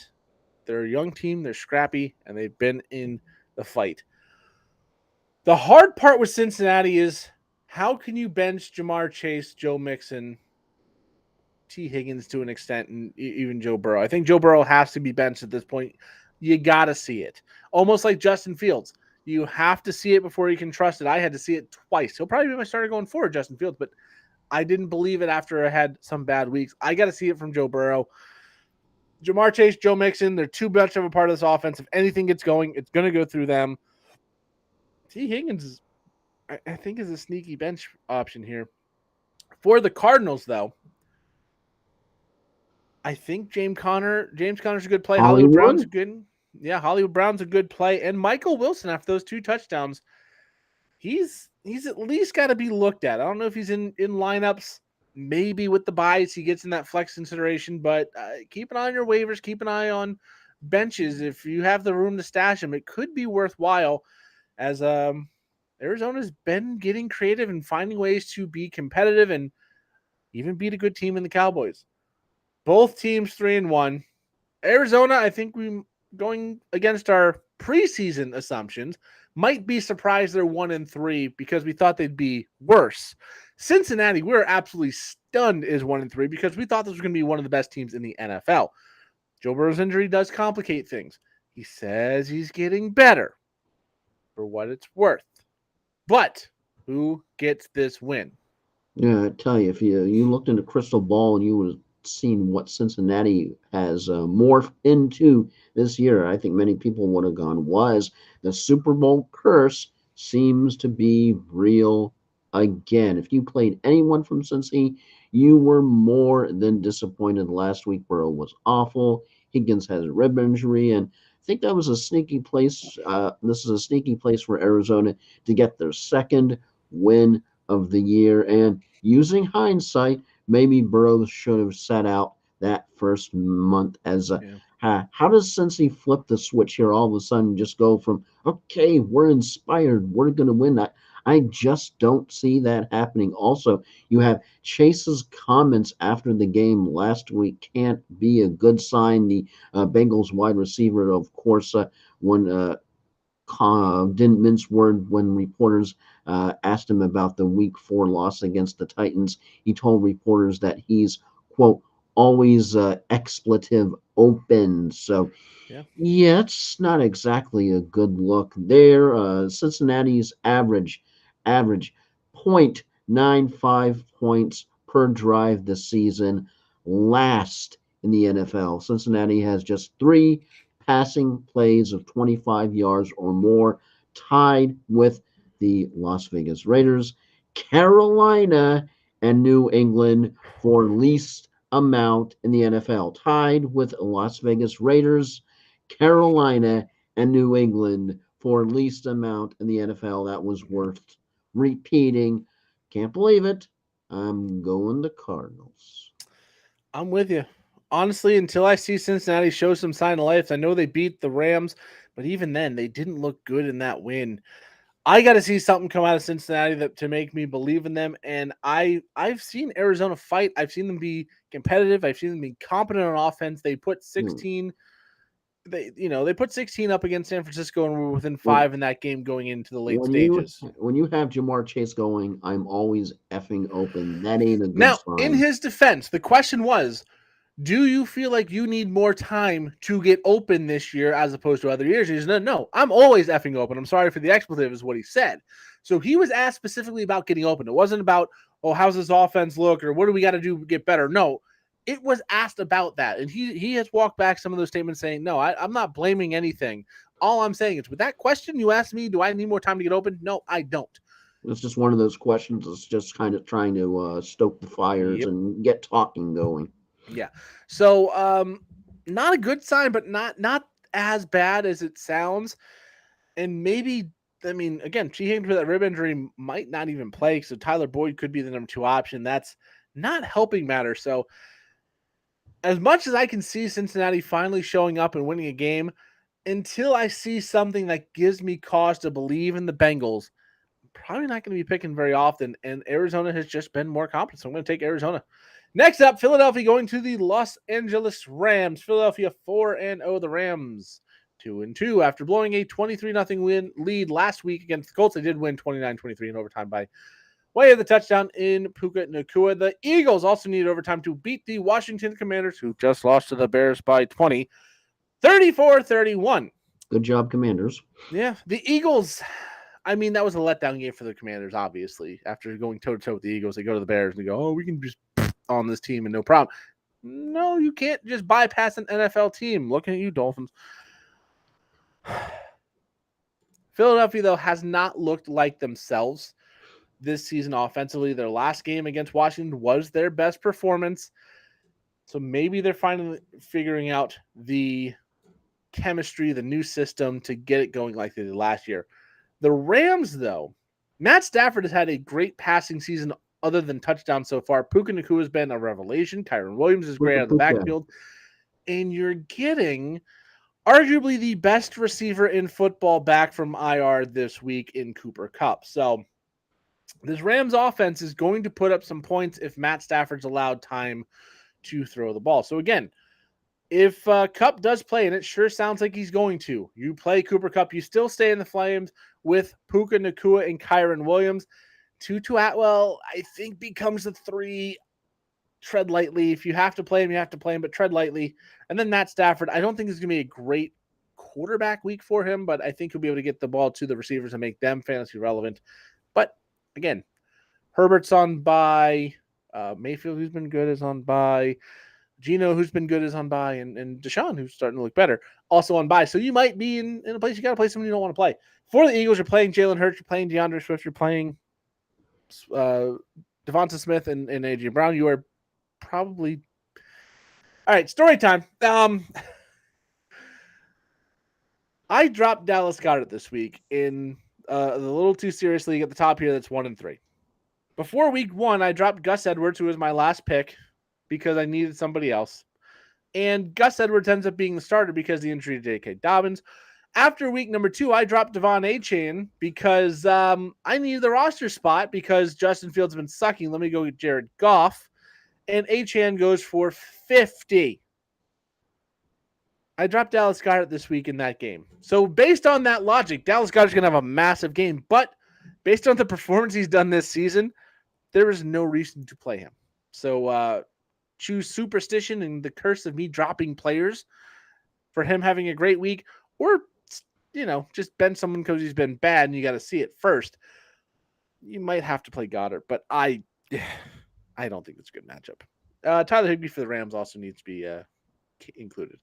they're a young team. They're scrappy, and they've been in the fight. The hard part with Cincinnati is how can you bench Jamar Chase, Joe Mixon, T. Higgins to an extent, and even Joe Burrow? I think Joe Burrow has to be benched at this point. You got to see it. Almost like Justin Fields. You have to see it before you can trust it. I had to see it twice. He'll probably be my starter going forward, Justin Fields, but I didn't believe it after I had some bad weeks. I got to see it from Joe Burrow. Jamar Chase, Joe Mixon, they're too much of a part of this offense. If anything gets going, it's going to go through them. T. Higgins is, I think, is a sneaky bench option here. For the Cardinals, though, I think James Conner's a good play. Hollywood Brown's a good, Hollywood Brown's a good play, and Michael Wilson after those 2 touchdowns, he's at least got to be looked at. I don't know if he's in lineups. Maybe with the buys he gets in that flex consideration, but keep an eye on your waivers. Keep an eye on benches. If you have the room to stash him, it could be worthwhile. As Arizona's been getting creative and finding ways to be competitive and even beat a good team in the Cowboys. Both teams 3-1. Arizona, I think we going against our preseason assumptions, might be surprised they're 1-3 because we thought they'd be worse. Cincinnati, we were absolutely stunned is 1-3 because we thought this was going to be one of the best teams in the NFL. Joe Burrow's injury does complicate things. He says he's getting better for what it's worth. But who gets this win? Yeah, I tell you, if you looked in the crystal ball and you would have seen what Cincinnati has morphed into this year, I think many people would have gone, was the Super Bowl curse seems to be real again. If you played anyone from Cincy, you were more than disappointed last week. Burrow was awful. Higgins has a rib injury, and I think that was a sneaky place. This is a sneaky place for Arizona to get their second win of the year. And using hindsight, maybe Burrow should have set out that first month as a. How does Cincy flip the switch here all of a sudden? Just go from okay, we're inspired, we're going to win. I just don't see that happening. Also, you have Chase's comments after the game last week can't be a good sign. The Bengals wide receiver, of course, when didn't mince word when reporters asked him about the Week 4 loss against the Titans. He told reporters that he's, quote, always expletive open. So, yeah, it's not exactly a good look there. Cincinnati's average 0.95 points per drive this season, last in the NFL. Cincinnati has just 3 passing plays of 25 yards or more. tied with the Las Vegas Raiders. Carolina and New England for least amount in the NFL, tied with Las Vegas Raiders, Carolina, and New England for least amount in the NFL. That was worth repeating. Can't believe it. I'm going the Cardinals. I'm with you. Honestly, until I see Cincinnati show some sign of life, I know they beat the Rams, but even then, they didn't look good in that win. I got to see something come out of Cincinnati to make me believe in them. And I've seen Arizona fight. I've seen them be competitive. I've seen them be competent on offense. They put 16. They put 16 up against San Francisco and were within When 5 in that game going into the late when you stages. when you have Jamar Chase going, I'm always effing open. That ain't a good Now, in sign. his defense, the question was, do you feel like you need more time to get open this year as opposed to other years? He said, no, I'm always effing open. I'm sorry for the expletive is what he said. So he was asked specifically about getting open. It wasn't about, oh, how's this offense look or what do we got to do to get better? No, it was asked about that. And he has walked back some of those statements saying, no, I'm not blaming anything. All I'm saying is with that question you asked me, do I need more time to get open? No, I don't. It's just one of those questions that's just kind of trying to stoke the fires Yep. and get talking going. Yeah. So not a good sign, but not as bad as it sounds. And maybe, I mean, again, T. Higgins with that rib injury might not even play. So Tyler Boyd could be the number 2 option. That's not helping matters. So as much as I can see Cincinnati finally showing up and winning a game, until I see something that gives me cause to believe in the Bengals, I'm probably not going to be picking very often. And Arizona has just been more competent. So I'm going to take Arizona. Next up, Philadelphia going to the Los Angeles Rams. Philadelphia 4-0. The Rams 2-2 after blowing a 23-0 win lead last week against the Colts. They did win 29-23 in overtime by way of the touchdown in Puka Nacua. The Eagles also needed overtime to beat the Washington Commanders, who just lost to the Bears by 20, 34-31. Good job, Commanders. Yeah, the Eagles. I mean, that was a letdown game for the Commanders, obviously. After going toe-to-toe with the Eagles, they go to the Bears and they go, oh, we can just on this team and no problem. No, you can't just bypass an NFL team. Looking at you, Dolphins. Philadelphia, though, has not looked like themselves this season offensively. Their last game against Washington was their best performance. So maybe they're finally figuring out the chemistry, the new system to get it going like they did last year. The Rams, though, Matt Stafford has had a great passing season other than touchdowns so far. Puka Nacua has been a revelation. Kyron Williams is great out of the backfield. And you're getting arguably the best receiver in football back from IR this week in Cooper Kupp. So this Rams offense is going to put up some points if Matt Stafford's allowed time to throw the ball. So again, if Kupp does play, and it sure sounds like he's going to, you play Cooper Kupp, you still stay in the Flames with Puka Nacua and Kyron Williams. Tutu Atwell, I think, becomes the 3. Tread lightly. If you have to play him, you have to play him, but tread lightly. And then Matt Stafford, I don't think it's going to be a great quarterback week for him, but I think he'll be able to get the ball to the receivers and make them fantasy relevant. But again, Herbert's on bye. Mayfield, who's been good, is on bye. Gino, who's been good, is on bye. And Deshaun, who's starting to look better, also on bye. So you might be in a place you got to play someone you don't want to play. For the Eagles, you're playing Jalen Hurts, you're playing DeAndre Swift, you're playing Devonta Smith and A.J. Brown. You are probably all right. Story time. I dropped Dallas Goedert this week in the little too serious league at the top here. That's 1-3. Before week 1, I dropped Gus Edwards, who was my last pick because I needed somebody else. And Gus Edwards ends up being the starter because of the injury to J.K. Dobbins. After week number 2, I dropped Devon Achane because I needed the roster spot because Justin Fields has been sucking. Let me go get Jared Goff. And Achane goes for 50. I dropped Dallas Goedert this week in that game. So based on that logic, Dallas Goedert's going to have a massive game. But based on the performance he's done this season, there is no reason to play him. So choose superstition and the curse of me dropping players for him having a great week, or just bench someone because he's been bad and you got to see it first. You might have to play Goddard, but I don't think it's a good matchup. Tyler Higbee for the Rams also needs to be included.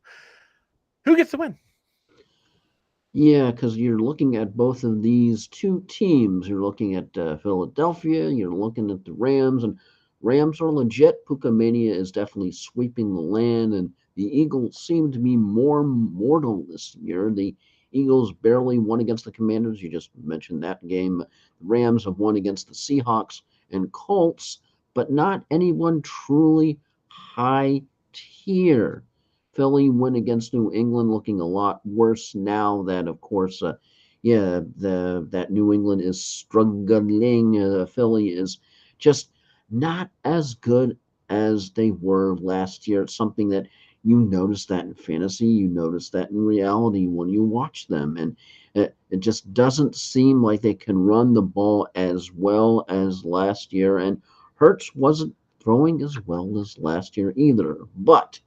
Who gets the win? Yeah, because you're looking at both of these two teams. You're looking at Philadelphia, you're looking at the Rams, and Rams are legit. Pukamania is definitely sweeping the land, and the Eagles seem to be more mortal this year. The Eagles barely won against the Commanders. You just mentioned that game. The Rams have won against the Seahawks and Colts, but not anyone truly high tier. Philly win against New England, looking a lot worse now that, of course, the that New England is struggling. Philly is just not as good as they were last year. It's something that you notice that in fantasy, you notice that in reality when you watch them, and it just doesn't seem like they can run the ball as well as last year. And Hurts wasn't throwing as well as last year either, but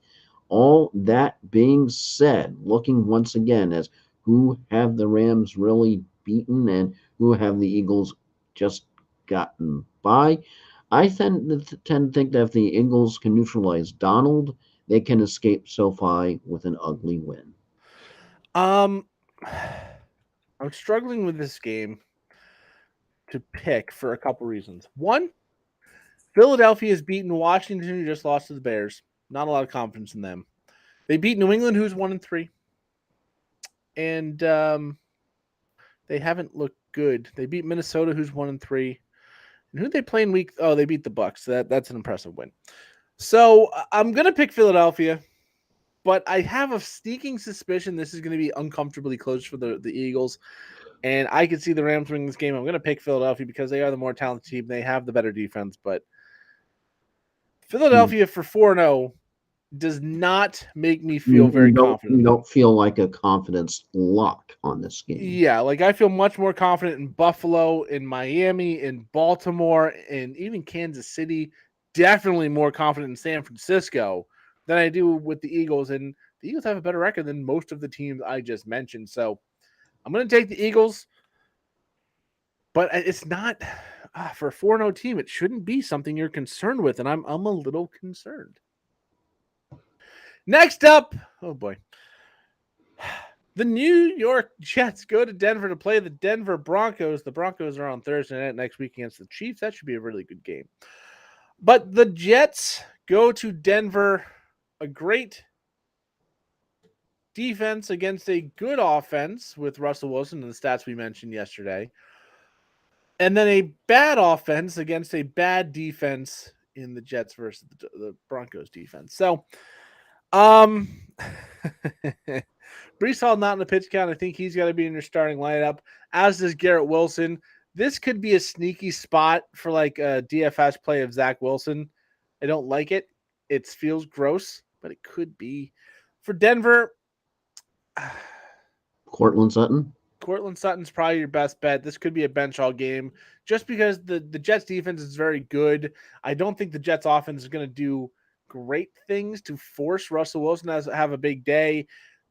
all that being said, looking once again as who have the Rams really beaten and who have the Eagles just gotten by, I tend to think that if the Eagles can neutralize Donald, they can escape SoFi with an ugly win. Um, I'm struggling with this game to pick for a couple reasons. One, Philadelphia has beaten Washington, who just lost to the Bears. Not a lot of confidence in them. They beat New England, who's 1-3, and they haven't looked good. They beat Minnesota, who's 1-3. And who they play in week? Oh, they beat the Bucks. That's an impressive win. So I'm gonna pick Philadelphia, but I have a sneaking suspicion this is going to be uncomfortably close for the Eagles, and I could see the Rams winning this game. I'm going to pick Philadelphia because they are the more talented team. They have the better defense, but Hmm. Philadelphia for 4-0 does not make me feel You very confident you in them. don't feel like a confidence lock on this game. Yeah, like I feel much more confident in Buffalo, in Miami, in Baltimore, and even Kansas City. Definitely more confident in San Francisco than I do with the Eagles. And the Eagles have a better record than most of the teams I just mentioned. So I'm going to take the Eagles, but it's not for a 4-0 team. It shouldn't be something you're concerned with. And I'm a little concerned. Next up, oh boy. The New York Jets go to Denver to play the Denver Broncos. The Broncos are on Thursday night next week against the Chiefs. That should be a really good game. But the Jets go to Denver, a great defense against a good offense with Russell Wilson and the stats we mentioned yesterday. And then a bad offense against a bad defense in the Jets versus the Broncos defense. So, um, Brees Hall not in the pitch count. I think he's got to be in your starting lineup, as does Garrett Wilson. This could be a sneaky spot for like a DFS play of Zach Wilson. I don't like it. It feels gross, but it could be. For Denver, Cortland Sutton. Cortland Sutton's probably your best bet. This could be a bench all game just because the Jets defense is very good. I don't think the Jets offense is going to do great things to force Russell Wilson to have a big day.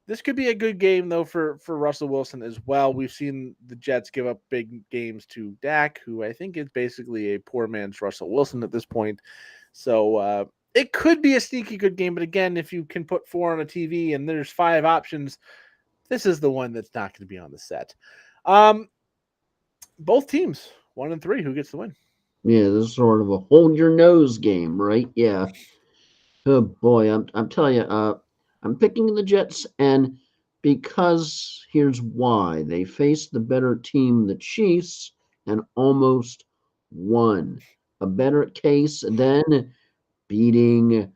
This could be a good game though for Russell Wilson as well. We've seen the Jets give up big games to Dak, who I think is basically a poor man's Russell Wilson at this point. So it could be a sneaky good game, but again, if you can put 4 on a TV and there's 5 options, this is the one that's not going to be on the set. Both teams 1-3. Who gets the win? Yeah, this is sort of a hold your nose game, right? Yeah. Oh boy, I'm telling you, I'm picking the Jets, and because here's why: they faced the better team, the Chiefs, and almost won. A better case than beating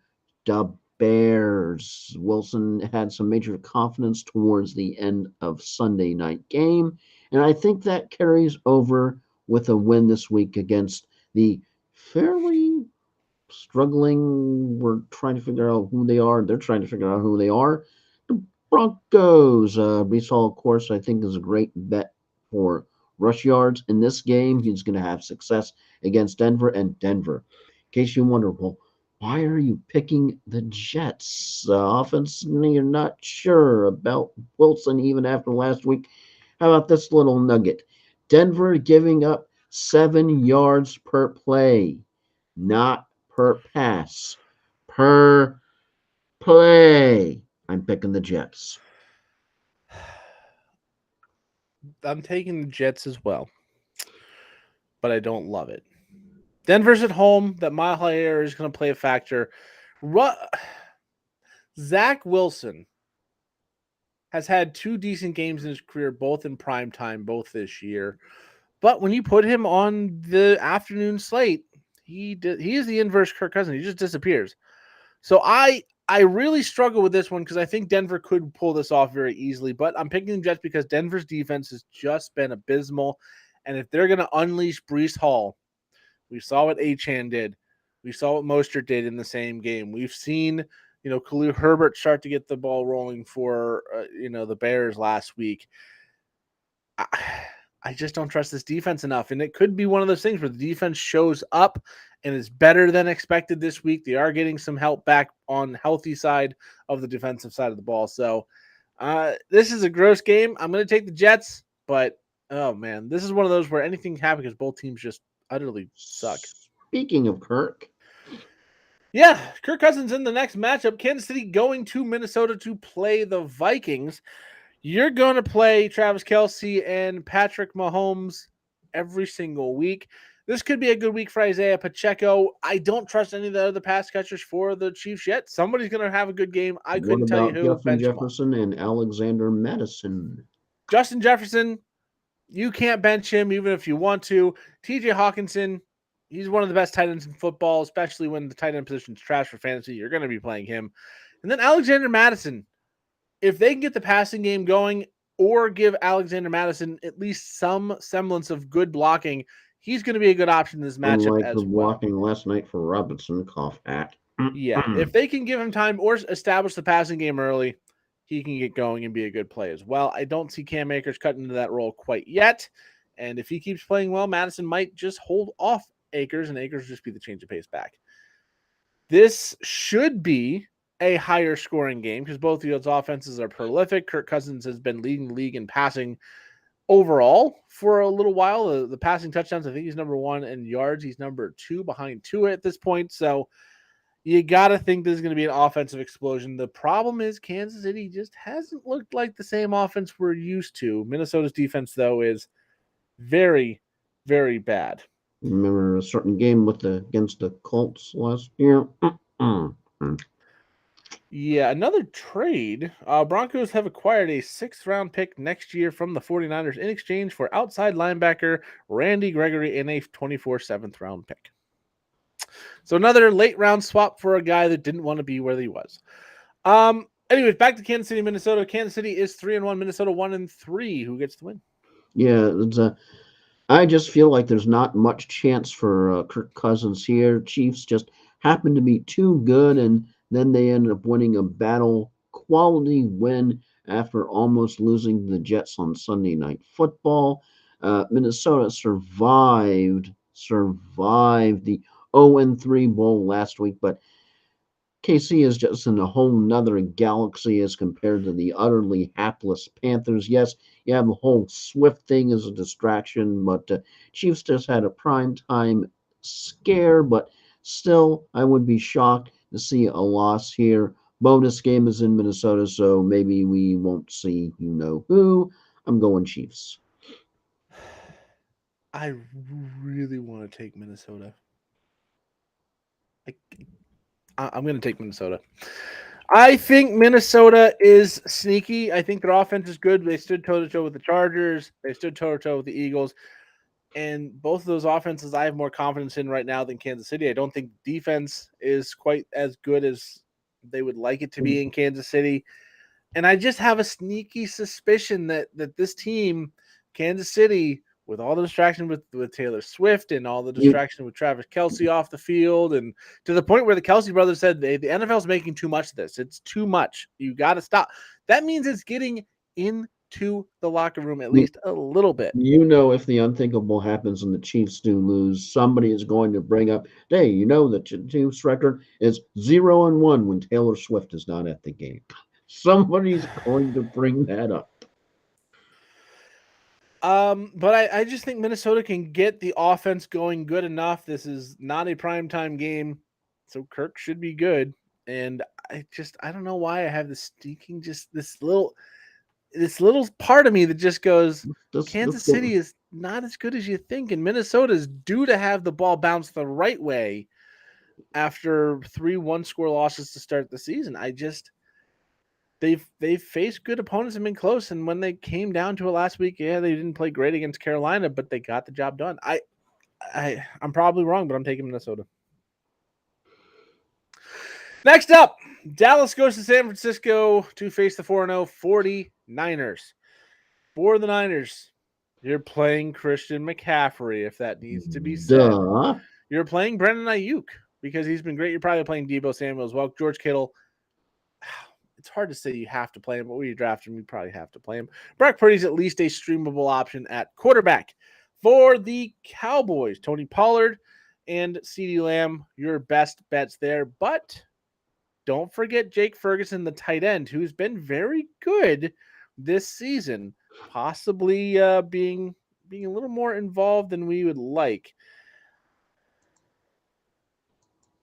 the Bears. Wilson had some major confidence towards the end of Sunday night game, and I think that carries over with a win this week against the fairly struggling. We're trying to figure out who they are. They're trying to figure out who they are. The Broncos. Brees Hall, of course, I think is a great bet for rush yards in this game. He's going to have success against Denver and Denver. In case you wonder, well, why are you picking the Jets? Offense, you're not sure about Wilson even after last week. How about this little nugget? Denver giving up 7 yards per play, not per pass, per play. I'm picking the Jets. I'm taking the Jets as well, but I don't love it. Denver's at home. That mile high air is going to play a factor. Zach Wilson has had 2 decent games in his career, both in prime time, both this year. But when you put him on the afternoon slate, he is the inverse Kirk Cousins. He just disappears. So I really struggle with this one because I think Denver could pull this off very easily. But I'm picking the Jets because Denver's defense has just been abysmal. And if they're going to unleash Breece Hall, we saw what Achane did. We saw what Mostert did in the same game. We've seen, Khalil Herbert start to get the ball rolling for, the Bears last week. I just don't trust this defense enough. And it could be one of those things where the defense shows up and is better than expected this week. They are getting some help back on the healthy side of the defensive side of the ball. So this is a gross game. I'm going to take the Jets, but oh man, this is one of those where anything can happen because both teams just utterly suck. Speaking of Kirk. Yeah, Kirk Cousins in the next matchup. Kansas City going to Minnesota to play the Vikings. You're going to play Travis Kelce and Patrick Mahomes every single week. This could be a good week for Isaiah Pacheco. I don't trust any of the other pass catchers for the Chiefs yet. Somebody's going to have a good game. I couldn't tell you who. Justin Jefferson and Alexander Madison? Justin Jefferson, you can't bench him even if you want to. TJ Hawkinson, he's one of the best tight ends in football, especially when the tight end position is trash for fantasy. You're going to be playing him. And then Alexander Madison. If they can get the passing game going or give Alexander Madison at least some semblance of good blocking, he's going to be a good option in this matchup Unlike as the well. blocking last night for Robinson, cough at. Yeah, if they can give him time or establish the passing game early, he can get going and be a good play as well. I don't see Cam Akers cutting into that role quite yet. And if he keeps playing well, Madison might just hold off Akers, and Akers just be the change of pace back. This should be a higher scoring game because both of those offenses are prolific. Kirk Cousins has been leading the league in passing overall for a little while. The passing touchdowns, I think he's number 1, and yards, he's number 2 behind Tua at this point. So you got to think this is going to be an offensive explosion. The problem is Kansas City just hasn't looked like the same offense we're used to. Minnesota's defense, though, is very, very bad. Remember a certain game against the Colts last year? Yeah, another trade. Broncos have acquired a 6th-round pick next year from the 49ers in exchange for outside linebacker Randy Gregory and a 24 7th-round pick. So another late-round swap for a guy that didn't want to be where he was. Anyways, back to Kansas City, Minnesota. Kansas City is 3-1. Minnesota 1-3. Who gets the win? Yeah, I just feel like there's not much chance for Kirk Cousins here. Chiefs just happen to be too good, and then they ended up winning a battle quality win after almost losing to the Jets on Sunday Night Football. Minnesota survived the 0-3 bowl last week, but KC is just in a whole nother galaxy as compared to the utterly hapless Panthers. Yes, you have the whole Swift thing as a distraction, but Chiefs just had a prime time scare, but still, I would be shocked to see a loss here. Bonus game is in Minnesota, so maybe we won't see who. I'm going Chiefs. I really want to take Minnesota. I'm going to take Minnesota. I think Minnesota is sneaky. I think their offense is good. They stood toe-to-toe with the Chargers. They stood toe-to-toe with the Eagles. And both of those offenses I have more confidence in right now than Kansas City. I don't think defense is quite as good as they would like it to be in Kansas City. And I just have a sneaky suspicion that this team, Kansas City, with all the distraction with Taylor Swift and all the distraction with Travis Kelce off the field, and to the point where the Kelce brothers said the NFL's making too much of this. It's too much. You got to stop. That means it's getting into the locker room at least a little bit. If the unthinkable happens and the Chiefs do lose, somebody is going to bring up, hey, the Chiefs record is 0-1 when Taylor Swift is not at the game. Somebody's going to bring that up. But I just think Minnesota can get the offense going good enough. This is not a primetime game, so Kirk should be good. And I don't know why I have this sneaking, just this little. this little part of me that just goes, Let's Kansas go. City is not as good as you think, and Minnesota is due to have the ball bounce the right way after 3 1-score losses to start the season. They've faced good opponents and been close, and when they came down to it last week, yeah, they didn't play great against Carolina, but they got the job done. I'm probably wrong, but I'm taking Minnesota. Next up, Dallas goes to San Francisco to face the 4-0 49ers. For the Niners, you're playing Christian McCaffrey, if that needs to be said. Duh. You're playing Brandon Ayuk because he's been great. You're probably playing Deebo Samuel as well. George Kittle, it's hard to say you have to play him, but when you draft him, you probably have to play him. Brock Purdy's at least a streamable option at quarterback. For the Cowboys, Tony Pollard and CeeDee Lamb, your best bets there. But don't forget Jake Ferguson, the tight end, who's been very good this season, possibly being a little more involved than we would like.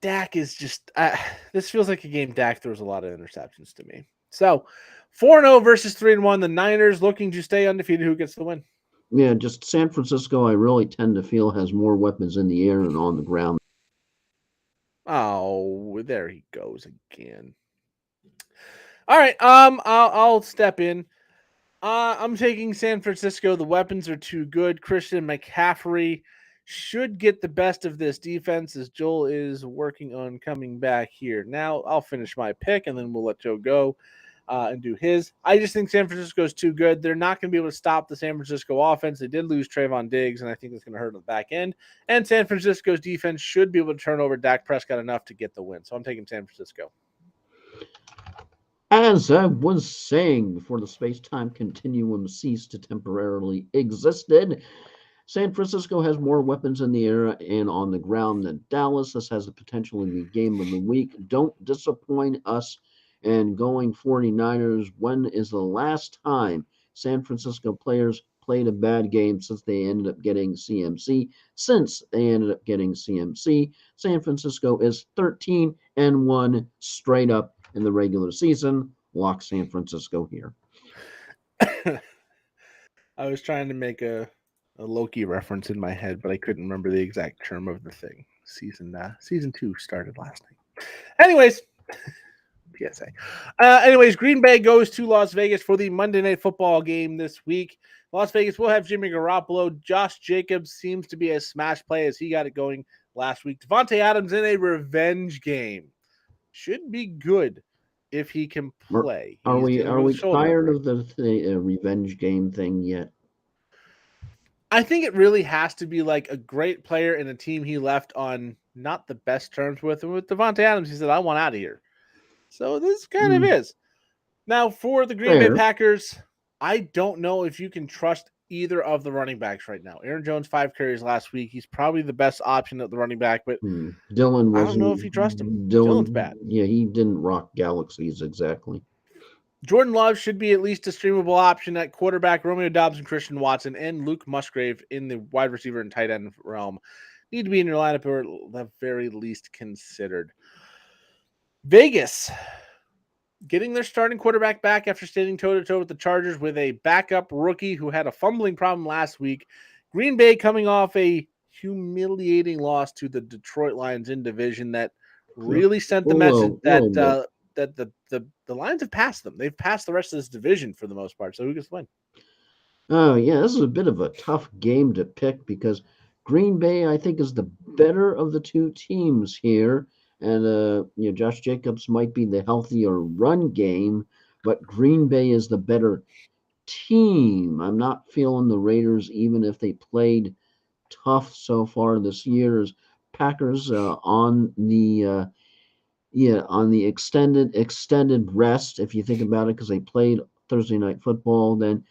Dak is just this feels like a game Dak throws a lot of interceptions to me. So 4-0 versus 3-1. The Niners looking to stay undefeated. Who gets the win? Yeah, just San Francisco, I really tend to feel has more weapons in the air and on the ground. Oh, there he goes again. All right, I'll step in. I'm taking San Francisco. The weapons are too good. Christian McCaffrey should get the best of this defense as Joel is working on coming back here. Now I'll finish my pick and then we'll let Joe go and do his. I just think San Francisco is too good. They're not going to be able to stop the San Francisco offense. They did lose Trayvon Diggs, and I think that's going to hurt on the back end. And San Francisco's defense should be able to turn over Dak Prescott enough to get the win. So I'm taking San Francisco. As I was saying before the space-time continuum ceased to temporarily existed, San Francisco has more weapons in the air and on the ground than Dallas. This has the potential to be game of the week. Don't disappoint us. And going 49ers, when is the last time San Francisco players played a bad game since they ended up getting CMC? Since they ended up getting CMC, San Francisco is 13-1 straight up in the regular season. Lock San Francisco here. I was trying to make a Loki reference in my head, but I couldn't remember the exact term of the thing. Season 2 started last night. Anyways, PSA. Anyways, Green Bay goes to Las Vegas for the Monday Night Football game this week. Las Vegas will have Jimmy Garoppolo. Josh Jacobs seems to be a smash play as he got it going last week. Devontae Adams in a revenge game. Should be good if he can play. Are we tired of the revenge game thing yet? I think it really has to be like a great player in a team he left on not the best terms with. And with Devontae Adams, he said, I want out of here. So this kind of is. Now, for the Green Bay Packers, I don't know if you can trust either of the running backs right now. Aaron Jones, 5 carries last week. He's probably the best option at the running back, but Dylan was. I don't know if you trust him. Dylan's bad. Yeah, he didn't rock galaxies exactly. Jordan Love should be at least a streamable option at quarterback. Romeo Doubs and Christian Watson and Luke Musgrave in the wide receiver and tight end realm need to be in your lineup or at the very least considered. Vegas getting their starting quarterback back after standing toe-to-toe with the Chargers with a backup rookie who had a fumbling problem last week. Green Bay coming off a humiliating loss to the Detroit Lions in division that really sent the message that the Lions have passed them. They've passed the rest of this division for the most part. So who gets the win? Oh, yeah, this is a bit of a tough game to pick because Green Bay, I think, is the better of the two teams here. And, Josh Jacobs might be the healthier run game, but Green Bay is the better team. I'm not feeling the Raiders, even if they played tough so far this year. As Packers on the extended rest, if you think about it, because they played Thursday Night Football, then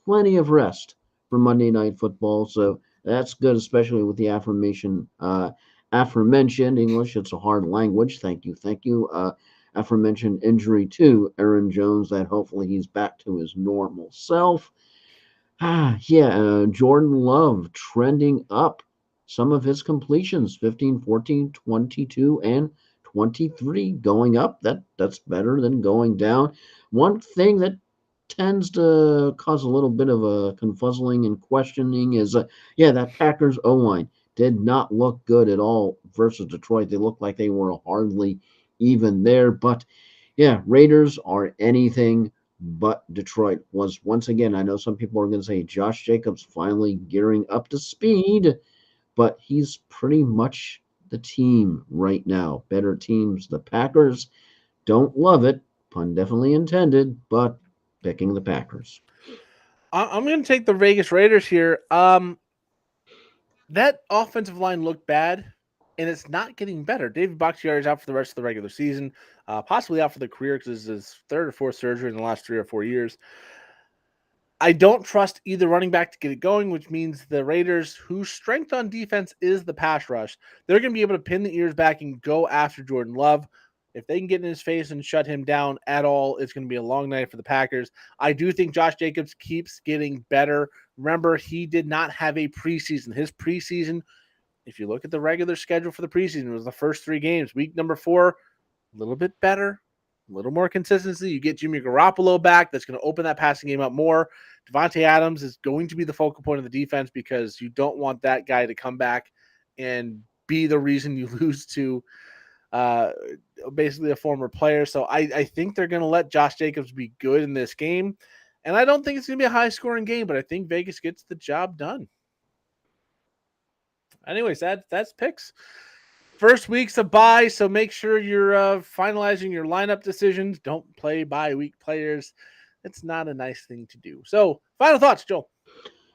plenty of rest for Monday Night Football. So that's good, especially with the aforementioned English. It's a hard language. Thank you. Aforementioned injury to Aaron Jones, that hopefully he's back to his normal self. Jordan Love trending up. Some of his completions, 15, 14, 22, and 23 going up. That's better than going down. One thing that tends to cause a little bit of a confuzzling and questioning is, yeah, that Packers O line did not look good at all versus Detroit. They looked like they were hardly even there. But yeah, Raiders are anything but Detroit. Was once again, I know some people are going to say Josh Jacobs finally gearing up to speed, but he's pretty much the team right now. Better teams. The Packers don't love it, pun definitely intended, but picking the Packers. I'm going to take the Vegas Raiders here. That offensive line looked bad, and it's not getting better. David Bakhtiari is out for the rest of the regular season, possibly out for the career because it's his third or fourth surgery in the last 3 or 4 years. I don't trust either running back to get it going, which means the Raiders, whose strength on defense is the pass rush, they're going to be able to pin the ears back and go after Jordan Love. If they can get in his face and shut him down at all, it's going to be a long night for the Packers. I do think Josh Jacobs keeps getting better. Remember, he did not have a preseason. His preseason, if you look at the regular schedule for the preseason, it was the first 3 games. Week number 4, a little bit better, a little more consistency. You get Jimmy Garoppolo back. That's going to open that passing game up more. Devontae Adams is going to be the focal point of the defense because you don't want that guy to come back and be the reason you lose to basically a former player. So I think they're going to let Josh Jacobs be good in this game. And I don't think it's going to be a high-scoring game, but I think Vegas gets the job done. Anyways, that's picks. First week's a bye, so make sure you're finalizing your lineup decisions. Don't play bye-week players. It's not a nice thing to do. So, final thoughts, Joel.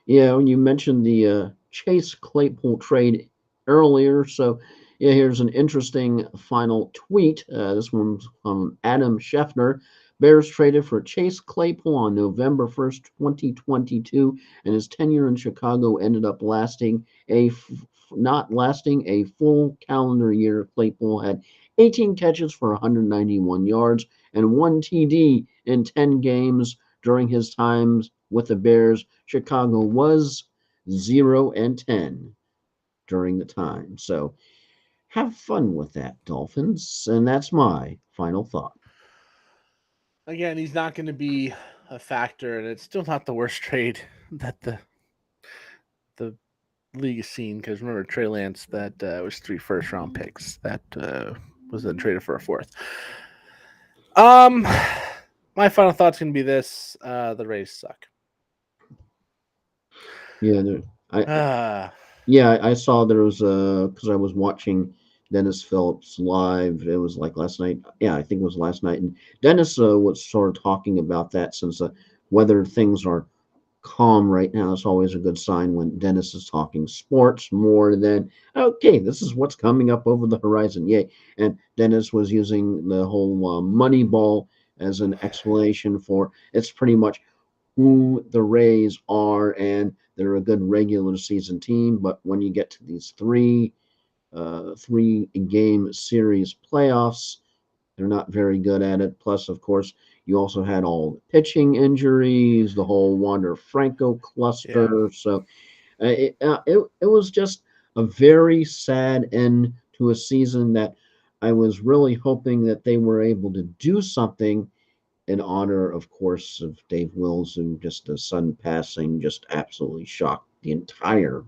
Yeah, when you mentioned the Chase Claypool trade earlier, so yeah, here's an interesting final tweet. This one's from Adam Schefter. Bears traded for Chase Claypool on November 1st, 2022, and his tenure in Chicago ended up not lasting a full calendar year. Claypool had 18 catches for 191 yards and 1 TD in 10 games during his times with the Bears. Chicago was 0-10 during the time. So have fun with that, Dolphins. And that's my final thought. Again, he's not going to be a factor, and it's still not the worst trade that the league has seen. Because remember, Trey Lance, that was 3 first-round picks. That was then traded for a 4th. My final thought's going to be this: the Rays suck. Yeah, I saw there was because I was watching Dennis Phillips live. It was like last night. Yeah, I think it was last night, and Dennis was sort of talking about that since whether things are calm right now. It's always a good sign when Dennis is talking sports more than, okay, this is what's coming up over the horizon. Yay. And Dennis was using the whole Moneyball as an explanation for it's pretty much who the Rays are, and they're a good regular season team. But when you get to these three game series playoffs, they're not very good at it. Plus, of course, you also had all the pitching injuries, the whole Wander Franco cluster. Yeah. So it was just a very sad end to a season that I was really hoping that they were able to do something in honor, of course, of Dave Wills, who just a sudden passing just absolutely shocked the entire,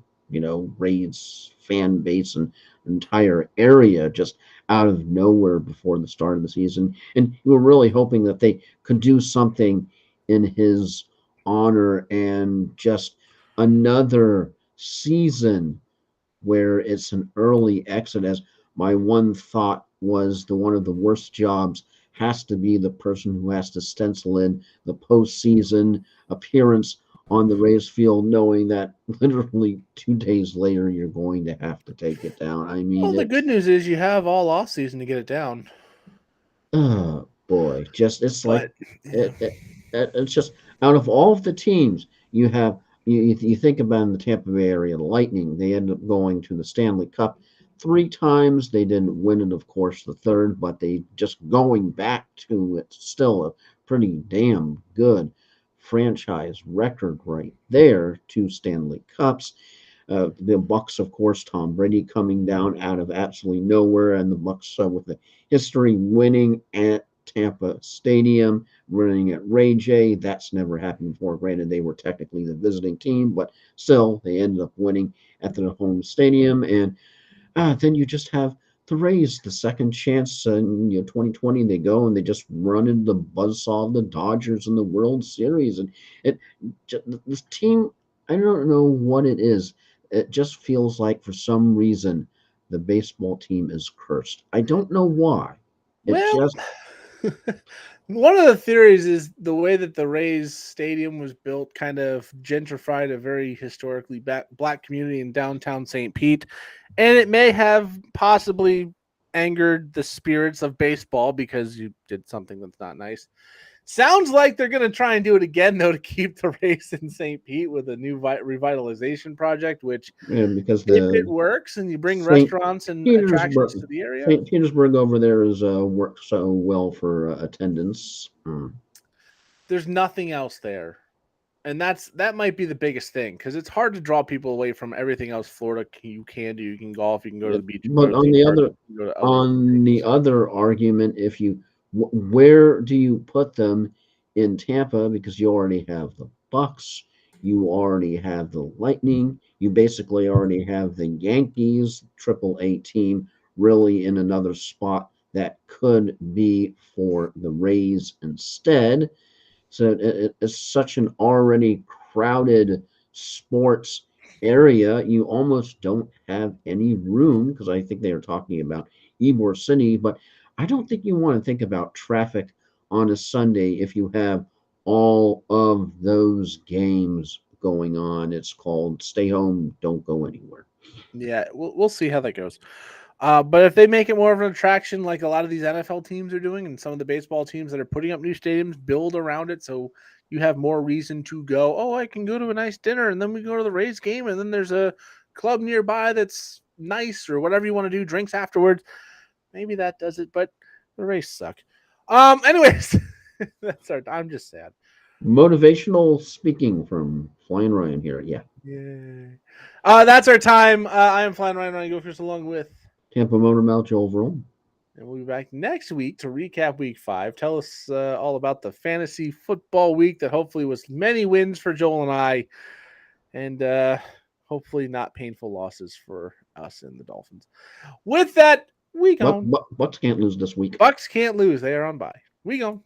Rays fan base and entire area just out of nowhere before the start of the season. And we were really hoping that they could do something in his honor and just another season where it's an early exit. As my one thought was, the one of the worst jobs has to be the person who has to stencil in the postseason appearance on the Rays field, knowing that literally 2 days later you're going to have to take it down. I Well, mean, the good news is you have all off season to get it down. oh boy, just it's like But yeah. it's just out of all of the teams you have. You think about in the Tampa Bay area, the Lightning, they ended up going to the Stanley Cup 3 times. They didn't win it, of course, the third, but they just going back to it, still a pretty damn good franchise record right there. 2 Stanley Cups. The Bucks, of course, Tom Brady coming down out of absolutely nowhere, and the Bucks with the history winning at Tampa Stadium, running at Ray J. That's never happened before. Granted, they were technically the visiting team, but still, they ended up winning at the home stadium. And then you just have the Rays, the second chance in 2020. They go and they just run into the buzzsaw of the Dodgers in the World Series, and it this team. I don't know what it is. It just feels like for some reason the baseball team is cursed. I don't know why. It Well, just one of the theories is the way that the Rays Stadium was built kind of gentrified a very historically black community in downtown St. Pete. And it may have possibly angered the spirits of baseball because you did something that's not nice. Sounds like they're going to try and do it again, though, to keep the race in St. Pete with a new revitalization project, which, because if it the works and you bring St. restaurants and attractions Petersburg to the area, St. Petersburg over there is worked so well for attendance. there's nothing else there. And that might be the biggest thing because it's hard to draw people away from everything else Florida you can do. You can golf, you can go to Yeah, the beach, you can go but to theme parks, you can go to other on the things. other argument, if you where do you put them in Tampa? Because you already have the Bucks, you already have the Lightning, you basically already have the Yankees, Triple A team, really in another spot that could be for the Rays instead. So it's such an already crowded sports area. You almost don't have any room because I think they are talking about Ybor City, but I don't think you want to think about traffic on a Sunday if you have all of those games going on. It's called stay home, don't go anywhere. Yeah, we'll see how that goes. But if they make it more of an attraction, like a lot of these NFL teams are doing, and some of the baseball teams that are putting up new stadiums, build around it so you have more reason to go. Oh, I can go to a nice dinner, and then we go to the Rays game, and then there's a club nearby that's nice, or whatever you want to do, drinks afterwards. Maybe that does it, but the Rays suck. Anyways, that's our. I'm just sad. Motivational speaking from Flying Ryan here. Yeah. Yeah. That's our time. I am Flying Ryan Go First along with. Tampa Motor Mouth Joel Verone. And we'll be back next week to recap week 5. Tell us all about the fantasy football week that hopefully was many wins for Joel and I, and hopefully not painful losses for us and the Dolphins. With that, we But, gone. but Bucks can't lose this week. Bucks can't lose. They are on bye. We gone.